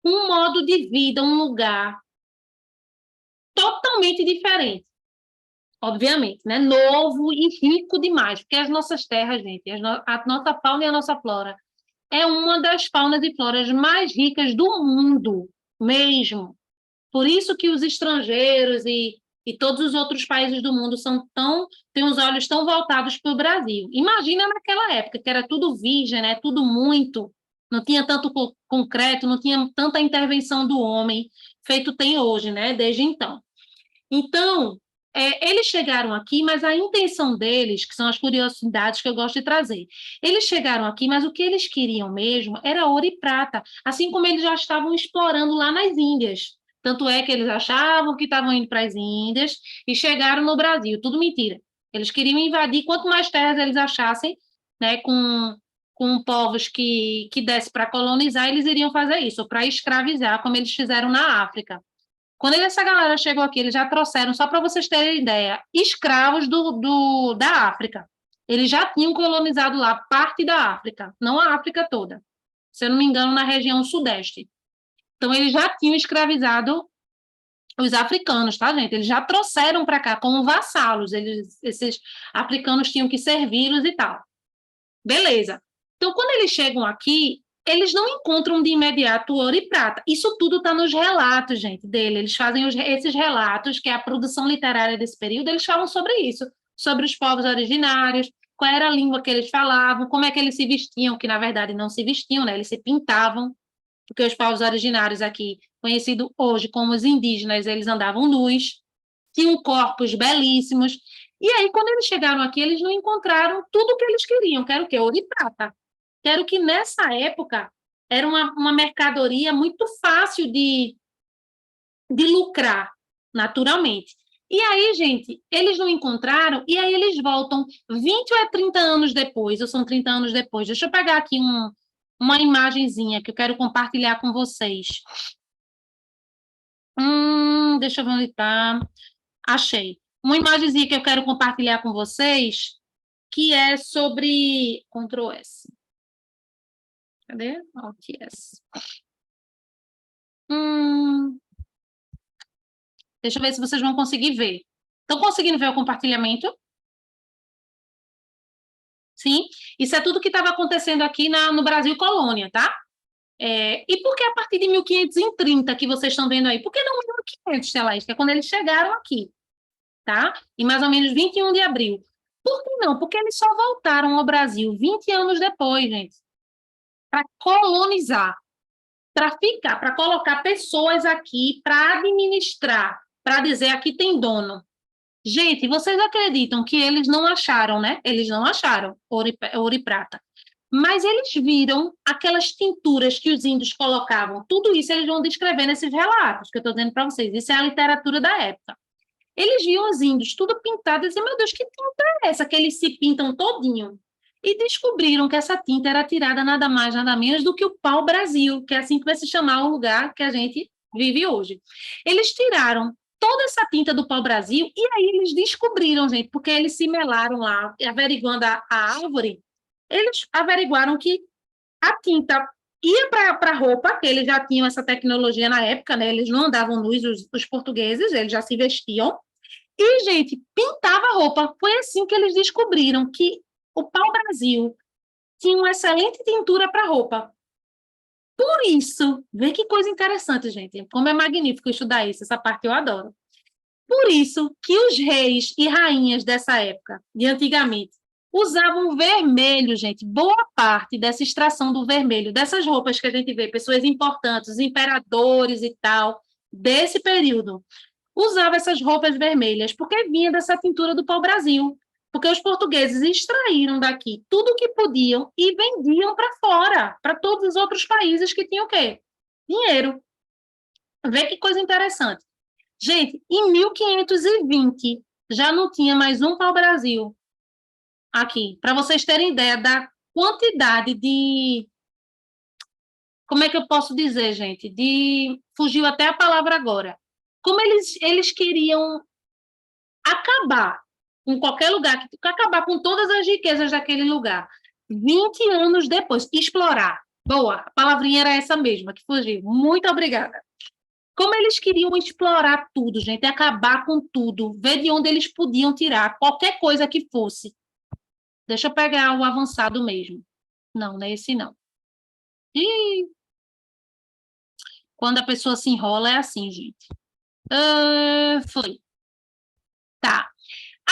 com um modo de vida, um lugar totalmente diferente, obviamente, né? Novo e rico demais, porque as nossas terras, gente, a nossa fauna e a nossa flora é uma das faunas e floras mais ricas do mundo mesmo. Por isso que os estrangeiros e todos os outros países do mundo têm os olhos tão voltados para o Brasil. Imagina naquela época, que era tudo virgem, né? Tudo muito, não tinha tanto concreto, não tinha tanta intervenção do homem, feito tem hoje, né? Desde então. Então, eles chegaram aqui, mas a intenção deles, que são as curiosidades que eu gosto de trazer, eles chegaram aqui, mas o que eles queriam mesmo era ouro e prata, assim como eles já estavam explorando lá nas Índias. Tanto é que eles achavam que estavam indo para as Índias e chegaram no Brasil. Tudo mentira. Eles queriam invadir quanto mais terras eles achassem, né, com povos que desse para colonizar, eles iriam fazer isso, para escravizar, como eles fizeram na África. Quando essa galera chegou aqui, eles já trouxeram, só para vocês terem ideia, escravos da África. Eles já tinham colonizado lá parte da África, não a África toda. Se eu não me engano, na região sudeste. Então, eles já tinham escravizado os africanos, tá, gente? Eles já trouxeram para cá como vassalos. Esses africanos tinham que servi-los e tal. Beleza. Então, quando eles chegam aqui, eles não encontram de imediato ouro e prata. Isso tudo está nos relatos, gente, dele. Eles fazem esses relatos, que é a produção literária desse período, eles falam sobre isso, sobre os povos originários, qual era a língua que eles falavam, como é que eles se vestiam, que na verdade não se vestiam, né? Eles se pintavam, porque os povos originários aqui, conhecidos hoje como os indígenas, eles andavam nus, tinham corpos belíssimos. E aí, quando eles chegaram aqui, eles não encontraram tudo o que eles queriam, que era o quê? Ouro e prata. Quero que nessa época era uma mercadoria muito fácil de lucrar, naturalmente. E aí, gente, eles não encontraram, e aí eles voltam 20 ou 30 anos depois, ou são 30 anos depois. Deixa eu pegar aqui uma imagenzinha que eu quero compartilhar com vocês. Deixa eu ver onde está. Achei. Uma imagenzinha que eu quero compartilhar com vocês, que é sobre... Ctrl S. Cadê? Alt S. Deixa eu ver se vocês vão conseguir ver. Estão conseguindo ver o compartilhamento? Sim? Isso é tudo que estava acontecendo aqui no Brasil Colônia, tá? E por que a partir de 1530 que vocês estão vendo aí? Por que não 1500, Celeste? Que é quando eles chegaram aqui, tá? Em mais ou menos 21 de abril. Por que não? Porque eles só voltaram ao Brasil 20 anos depois, gente, para colonizar, para ficar, para colocar pessoas aqui, para administrar, para dizer aqui tem dono. Gente, vocês acreditam que eles não acharam, né? Eles não acharam ouro e prata. Mas eles viram aquelas tinturas que os índios colocavam. Tudo isso eles vão descrever nesses relatos que eu estou dizendo para vocês. Isso é a literatura da época. Eles viam os índios tudo pintado e diziam, meu Deus, que tinta é essa que eles se pintam todinho? E descobriram que essa tinta era tirada nada mais, nada menos do que o pau-brasil, que é assim que vai se chamar o lugar que a gente vive hoje. Eles tiraram toda essa tinta do pau-brasil e aí eles descobriram, gente, porque eles se melaram lá, averiguando a árvore, eles averiguaram que a tinta ia para a roupa, que eles já tinham essa tecnologia na época, né? Eles não andavam nus, os portugueses, eles já se vestiam, e, gente, pintava a roupa. Foi assim que eles descobriram que o pau-brasil tinha uma excelente tintura para roupa. Por isso, vê que coisa interessante, gente, como é magnífico estudar isso, essa parte eu adoro. Por isso que os reis e rainhas dessa época, de antigamente, usavam vermelho, gente, boa parte dessa extração do vermelho, dessas roupas que a gente vê, pessoas importantes, os imperadores e tal, desse período. usava essas roupas vermelhas? Porque vinha dessa tintura do pau-brasil. Porque os portugueses extraíram daqui tudo o que podiam e vendiam para fora, para todos os outros países que tinham o quê? Dinheiro. Vê que coisa interessante. Gente, em 1520 já não tinha mais um pau-brasil aqui, para vocês terem ideia da quantidade de... Como é que eu posso dizer, gente? Fugiu até a palavra agora. Como eles queriam acabar em qualquer lugar, acabar com todas as riquezas daquele lugar. 20 anos depois, explorar. Boa, a palavrinha era essa mesma, que fugiu. Muito obrigada. Como eles queriam explorar tudo, gente, acabar com tudo, ver de onde eles podiam tirar qualquer coisa que fosse. Deixa eu pegar o avançado mesmo. Não, não é esse não. E quando a pessoa se enrola é assim, gente. Foi. Tá.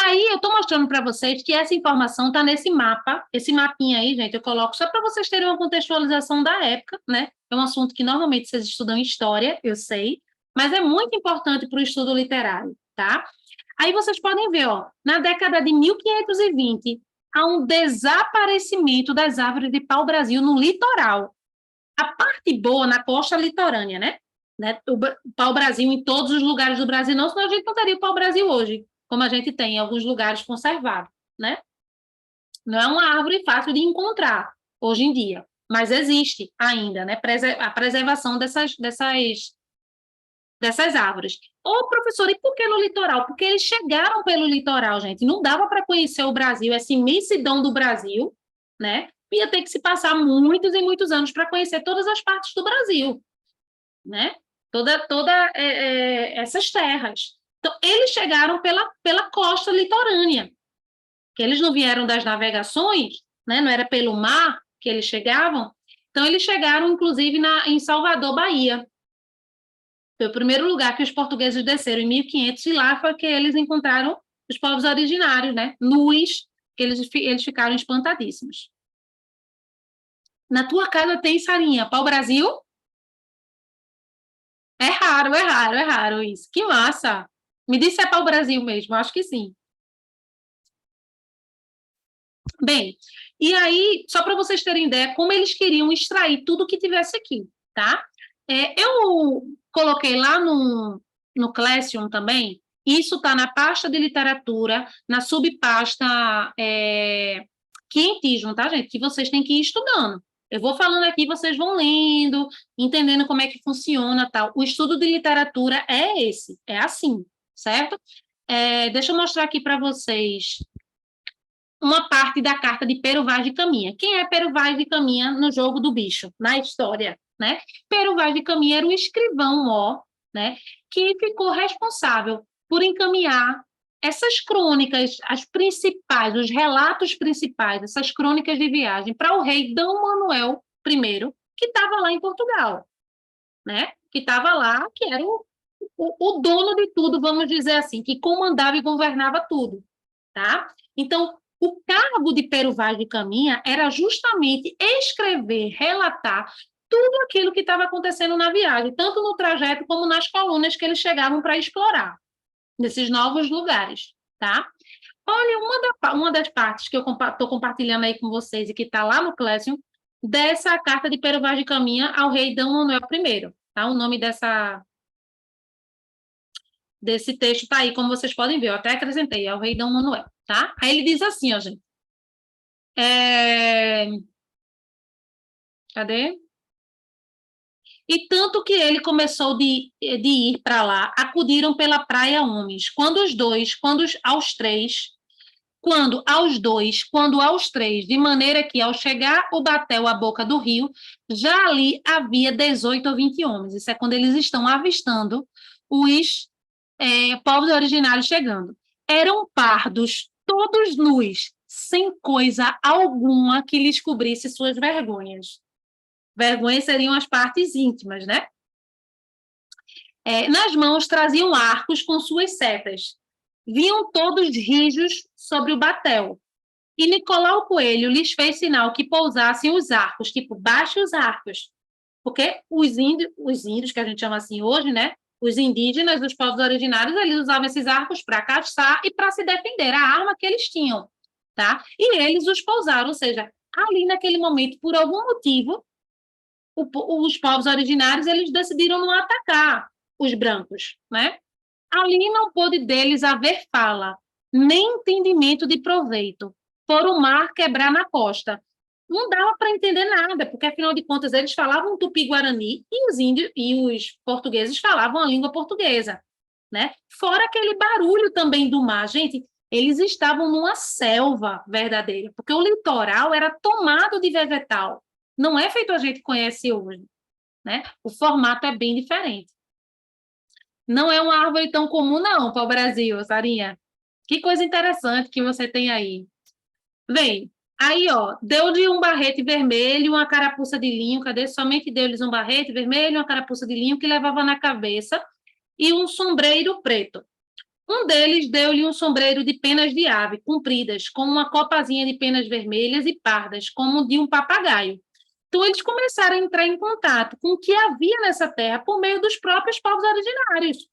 Aí eu estou mostrando para vocês que essa informação está nesse mapa, esse mapinha aí, gente, eu coloco só para vocês terem uma contextualização da época, né? É um assunto que normalmente vocês estudam em história, eu sei, mas é muito importante para o estudo literário, tá? Aí vocês podem ver, ó, na década de 1520, há um desaparecimento das árvores de pau-brasil no litoral. A parte boa na costa litorânea, né? O pau-brasil em todos os lugares do Brasil, não, senão a gente não teria o pau-brasil hoje, como a gente tem em alguns lugares conservado, né? Não é uma árvore fácil de encontrar hoje em dia, mas existe ainda, né? A preservação dessas árvores. Ô, professor, e por que no litoral? Porque eles chegaram pelo litoral, gente. Não dava para conhecer o Brasil, essa imensidão do Brasil, né? Ia ter que se passar muitos e muitos anos para conhecer todas as partes do Brasil, né? Toda essas terras. Então, eles chegaram pela costa litorânea, que eles não vieram das navegações, né? Não era pelo mar que eles chegavam. Então, eles chegaram, inclusive, em Salvador, Bahia. Foi o primeiro lugar que os portugueses desceram, em 1500, e lá foi que eles encontraram os povos originários, né? Nus, que eles ficaram espantadíssimos. Na tua casa tem, Sarinha, pau-brasil? É raro isso. Que massa! Me disse se é pau-brasil mesmo, acho que sim. Bem, e aí, só para vocês terem ideia, como eles queriam extrair tudo que tivesse aqui, tá? Eu coloquei lá no Classroom também, isso está na pasta de literatura, na subpasta quientismo, tá, gente? Que vocês têm que ir estudando. Eu vou falando aqui, vocês vão lendo, entendendo como é que funciona, tal. O estudo de literatura é esse, é assim, certo? Deixa eu mostrar aqui para vocês uma parte da carta de Pero Vaz de Caminha. Quem é Pero Vaz de Caminha no Jogo do Bicho, na história, né? Pero Vaz de Caminha era um escrivão, né, que ficou responsável por encaminhar essas crônicas, as principais, os relatos principais, essas crônicas de viagem, para o rei D. Manuel I, que estava lá em Portugal, né? Que estava lá, que era o dono de tudo, vamos dizer assim, que comandava e governava tudo, tá? Então, o cargo de Pero Vaz de Caminha era justamente escrever, relatar tudo aquilo que estava acontecendo na viagem, tanto no trajeto como nas colunas que eles chegavam para explorar, nesses novos lugares, tá? Olha, uma das partes que eu estou compartilhando aí com vocês e que está lá no Classroom, dessa carta de Pero Vaz de Caminha ao rei D. Manuel I, tá? O nome desse texto está aí, como vocês podem ver, eu até acrescentei, é o rei D. Manuel, tá? Aí ele diz assim, ó, gente. Cadê? E tanto que ele começou de ir para lá, acudiram pela praia homens, quando aos três, de maneira que, ao chegar o batel à boca do rio, já ali havia 18 ou 20 homens. Isso é quando eles estão avistando os povos originários chegando. Eram pardos, todos nus, sem coisa alguma que lhes cobrisse suas vergonhas. Vergonhas seriam as partes íntimas, né? Nas mãos traziam arcos com suas setas. Vinham todos rijos sobre o batel. E Nicolau Coelho lhes fez sinal que pousassem os arcos, tipo, baixe os arcos. Porque os índios, que a gente chama assim hoje, né? Os indígenas, os povos originários, eles usavam esses arcos para caçar e para se defender, a arma que eles tinham, tá? E eles os pousaram, ou seja, ali naquele momento, por algum motivo, os povos originários, eles decidiram não atacar os brancos, né? Ali não pôde deles haver fala, nem entendimento de proveito, por o mar quebrar na costa. Não dava para entender nada, porque, afinal de contas, eles falavam tupi-guarani e os índios e os portugueses falavam a língua portuguesa, né? Fora aquele barulho também do mar. Gente, eles estavam numa selva verdadeira, porque o litoral era tomado de vegetal. Não é feito a gente conhece hoje, né? O formato é bem diferente. Não é uma árvore tão comum, não, para o Brasil, Sarinha. Que coisa interessante que você tem aí. Vem, aí, ó, deu-lhe um barrete vermelho, uma carapuça de linho, cadê? Somente deu-lhes um barrete vermelho, uma carapuça de linho que levava na cabeça e um sombreiro preto. Um deles deu-lhe um sombreiro de penas de ave, compridas, com uma copazinha de penas vermelhas e pardas, como de um papagaio. Então, eles começaram a entrar em contato com o que havia nessa terra por meio dos próprios povos originários,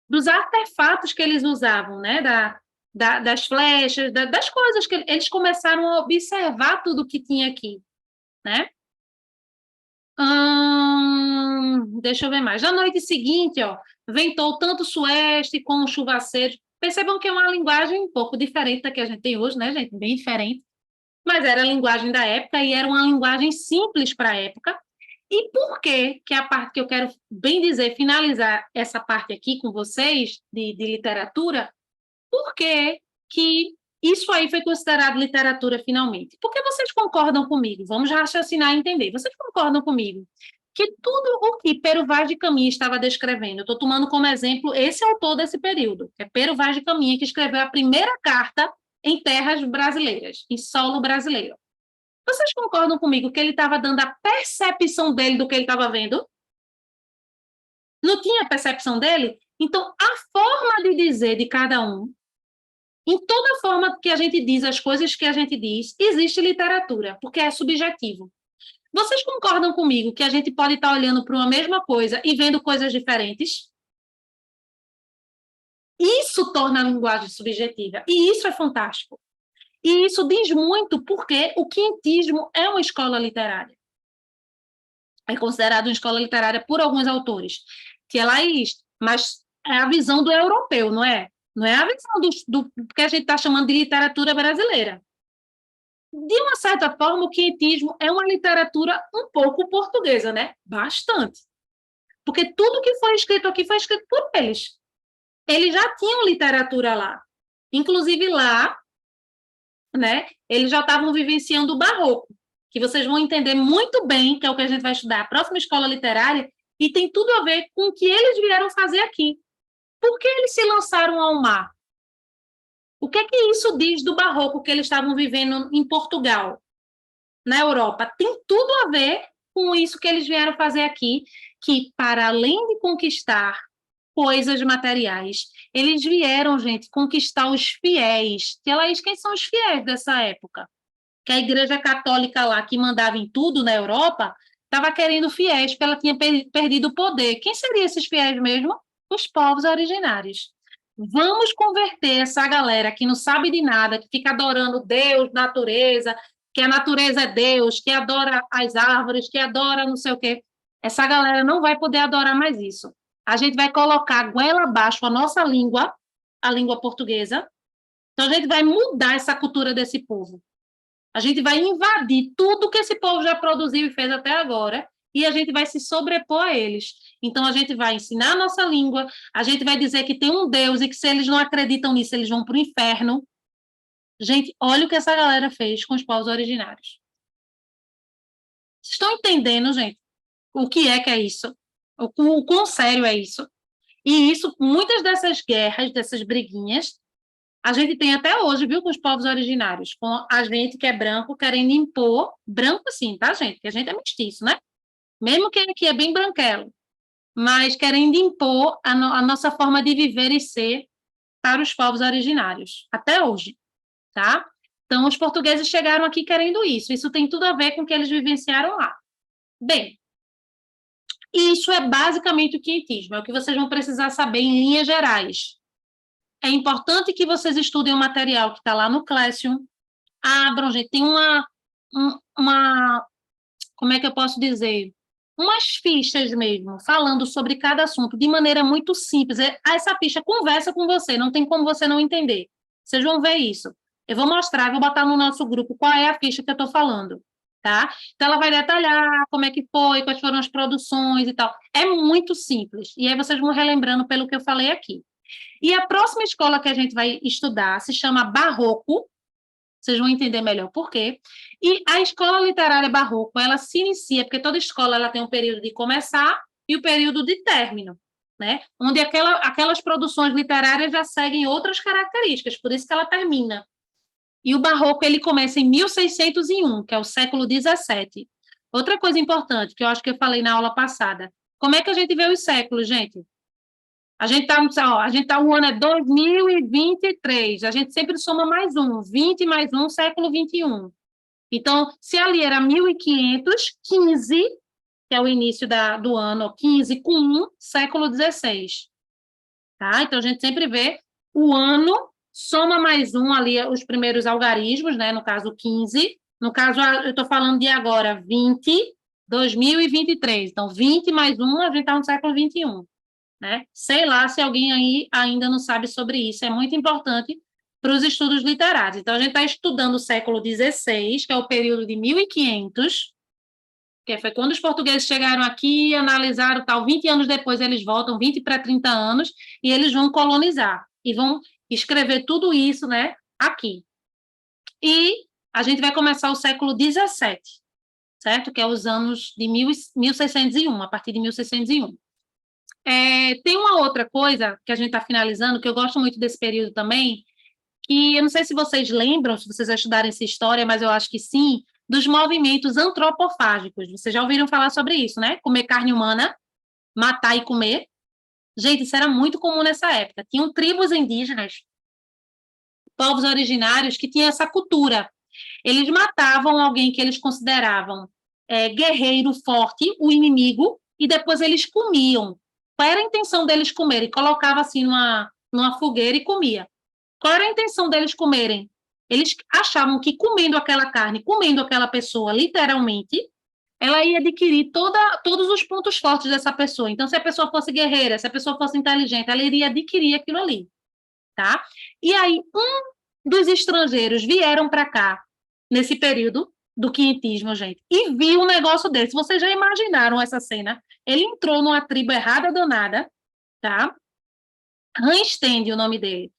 dos artefatos que eles usavam, né? Das flechas, das coisas que eles começaram a observar tudo que tinha aqui, né? Deixa eu ver mais. Na noite seguinte, ó, ventou tanto sueste como chuvaceiro. Percebam que é uma linguagem um pouco diferente da que a gente tem hoje, né, gente? Bem diferente. Mas era a linguagem da época e era uma linguagem simples para a época. E por que a parte que eu quero, bem dizer, finalizar essa parte aqui com vocês, de literatura, por que isso aí foi considerado literatura finalmente? Porque vocês concordam comigo? Vamos raciocinar e entender. Vocês concordam comigo que tudo o que Pero Vaz de Caminha estava descrevendo, eu estou tomando como exemplo esse autor desse período, que é Pero Vaz de Caminha, que escreveu a primeira carta em terras brasileiras, em solo brasileiro. Vocês concordam comigo que ele estava dando a percepção dele do que ele estava vendo? Não tinha percepção dele? Então, a forma de dizer de cada um, em toda forma que a gente diz as coisas que a gente diz, existe literatura, porque é subjetivo. Vocês concordam comigo que a gente pode estar olhando para uma mesma coisa e vendo coisas diferentes? Isso torna a linguagem subjetiva, e isso é fantástico. E isso diz muito porque o quintismo é uma escola literária. É considerado uma escola literária por alguns autores. Tia Laís, mas é a visão do europeu, não é? Não é a visão do que a gente está chamando de literatura brasileira. De uma certa forma, o quintismo é uma literatura um pouco portuguesa, né? Bastante. Porque tudo que foi escrito aqui foi escrito por eles. Eles já tinham literatura lá. Inclusive lá, né, eles já estavam vivenciando o barroco, que vocês vão entender muito bem, que é o que a gente vai estudar, a próxima escola literária, e tem tudo a ver com o que eles vieram fazer aqui. Por que eles se lançaram ao mar? O que é que isso diz do barroco que eles estavam vivendo em Portugal, na Europa? Tem tudo a ver com isso que eles vieram fazer aqui, que, para além de conquistar coisas materiais, eles vieram, gente, conquistar os fiéis. E ela diz, quem são os fiéis dessa época? Que a Igreja Católica lá, que mandava em tudo na Europa, estava querendo fiéis, porque ela tinha perdido o poder. Quem seriam esses fiéis mesmo? Os povos originários. Vamos converter essa galera que não sabe de nada, que fica adorando Deus, natureza, que a natureza é Deus, que adora as árvores, que adora não sei o quê. Essa galera não vai poder adorar mais isso. A gente vai colocar goela abaixo a nossa língua, a língua portuguesa. Então, a gente vai mudar essa cultura desse povo. A gente vai invadir tudo que esse povo já produziu e fez até agora, e a gente vai se sobrepor a eles. Então, a gente vai ensinar a nossa língua, a gente vai dizer que tem um Deus e que se eles não acreditam nisso, eles vão para o inferno. Gente, olha o que essa galera fez com os povos originários. Vocês estão entendendo, gente, o que é isso? O quão sério é isso? E isso, muitas dessas guerras, dessas briguinhas, a gente tem até hoje, viu, com os povos originários, com a gente que é branco querendo impor, branco assim, tá, gente? Porque a gente é mestiço, né? Mesmo que aqui é bem branquelo, mas querendo impor a nossa forma de viver e ser para os povos originários, até hoje, tá? Então, os portugueses chegaram aqui querendo isso tem tudo a ver com o que eles vivenciaram lá. Bem, Isso é basicamente o quinhentismo, é o que vocês vão precisar saber em linhas gerais. É importante que vocês estudem o material que está lá no Classroom. Abram, gente, tem como é que eu posso dizer? Umas fichas mesmo, falando sobre cada assunto, de maneira muito simples. Essa ficha conversa com você, não tem como você não entender. Vocês vão ver isso. Eu vou mostrar, vou botar no nosso grupo qual é a ficha que eu estou falando, tá? Então, ela vai detalhar como é que foi, quais foram as produções e tal. É muito simples. E aí vocês vão relembrando pelo que eu falei aqui. E a próxima escola que a gente vai estudar se chama Barroco. Vocês vão entender melhor por quê. E a escola literária Barroco, ela se inicia, porque toda escola ela tem um período de começar e o período de término, né? Onde aquelas produções literárias já seguem outras características, por isso que ela termina. E o Barroco, ele começa em 1601, que é o século XVII. Outra coisa importante, que eu acho que eu falei na aula passada, como é que a gente vê os séculos, gente? A gente está, o ano é 2023, a gente sempre soma mais um, 20 mais um, século 21. Então, se ali era 1500, 15, que é o início do ano, 15 com 1, século 16. Tá? Então, a gente sempre vê o ano, soma mais um ali, os primeiros algarismos, né? No caso, 15. No caso, eu estou falando de agora, 20, 2023. Então, 20 mais 1, a gente está no século 21. Né? Sei lá se alguém aí ainda não sabe sobre isso, é muito importante para os estudos literários. Então, a gente está estudando o século XVI, que é o período de 1500, que foi quando os portugueses chegaram aqui, analisaram tal, 20 anos depois eles voltam, 20 para 30 anos, e eles vão colonizar, e vão escrever tudo isso, né, aqui. E a gente vai começar o século XVII, certo? Que é os anos de 1601, a partir de 1601. Tem uma outra coisa que a gente está finalizando, que eu gosto muito desse período também, que eu não sei se vocês lembram, se vocês estudarem essa história, mas eu acho que sim, dos movimentos antropofágicos. Vocês já ouviram falar sobre isso, né? Comer carne humana, matar e comer. Gente, isso era muito comum nessa época. Tinham tribos indígenas, povos originários, que tinham essa cultura. Eles matavam alguém que eles consideravam guerreiro forte, o inimigo, e depois eles comiam. Qual era a intenção deles comerem? Colocava assim numa fogueira e comia. Qual era a intenção deles comerem? Eles achavam que comendo aquela carne, comendo aquela pessoa, literalmente, ela ia adquirir todos os pontos fortes dessa pessoa. Então, se a pessoa fosse guerreira, se a pessoa fosse inteligente, ela iria adquirir aquilo ali, tá? E aí, dos estrangeiros vieram para cá, nesse período do quinhentismo, gente, e viu um negócio desse. Vocês já imaginaram essa cena? Ele entrou numa tribo errada danada, tá? Ranstende, o nome dele.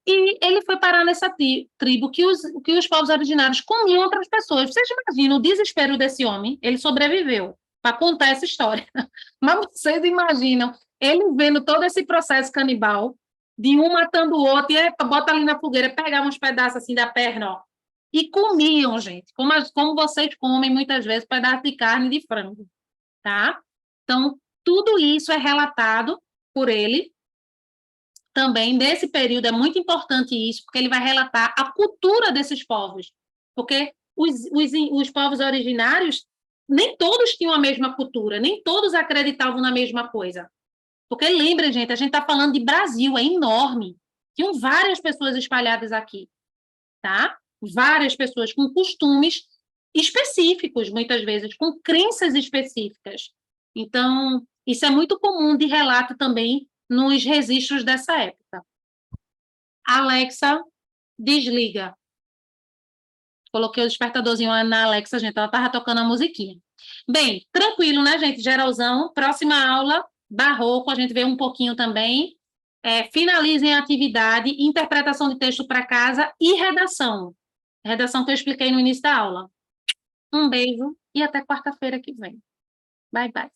E ele foi parar nessa tribo que os povos originários comiam outras pessoas. Vocês imaginam o desespero desse homem? Ele sobreviveu para contar essa história. Mas vocês imaginam ele vendo todo esse processo canibal, de um matando o outro, e bota ali na fogueira, pegava uns pedaços assim da perna, ó, e comiam, gente, como vocês comem muitas vezes pedaço de carne de frango, tá? Então, tudo isso é relatado por ele. Também, nesse período, é muito importante isso, porque ele vai relatar a cultura desses povos. Porque os povos originários, nem todos tinham a mesma cultura, nem todos acreditavam na mesma coisa. Porque, lembra, gente, a gente está falando de Brasil, é enorme. Tinham várias pessoas espalhadas aqui, tá? Várias pessoas com costumes específicos, muitas vezes, com crenças específicas. Então, isso é muito comum de relato também nos registros dessa época. Alexa, desliga. Coloquei o despertadorzinho na Alexa, gente, ela estava tocando a musiquinha. Bem, tranquilo, né, gente? Geralzão. Próxima aula, Barroco, a gente vê um pouquinho também. Finalizem a atividade, interpretação de texto para casa e redação. Redação que eu expliquei no início da aula. Um beijo e até quarta-feira que vem. Bye, bye.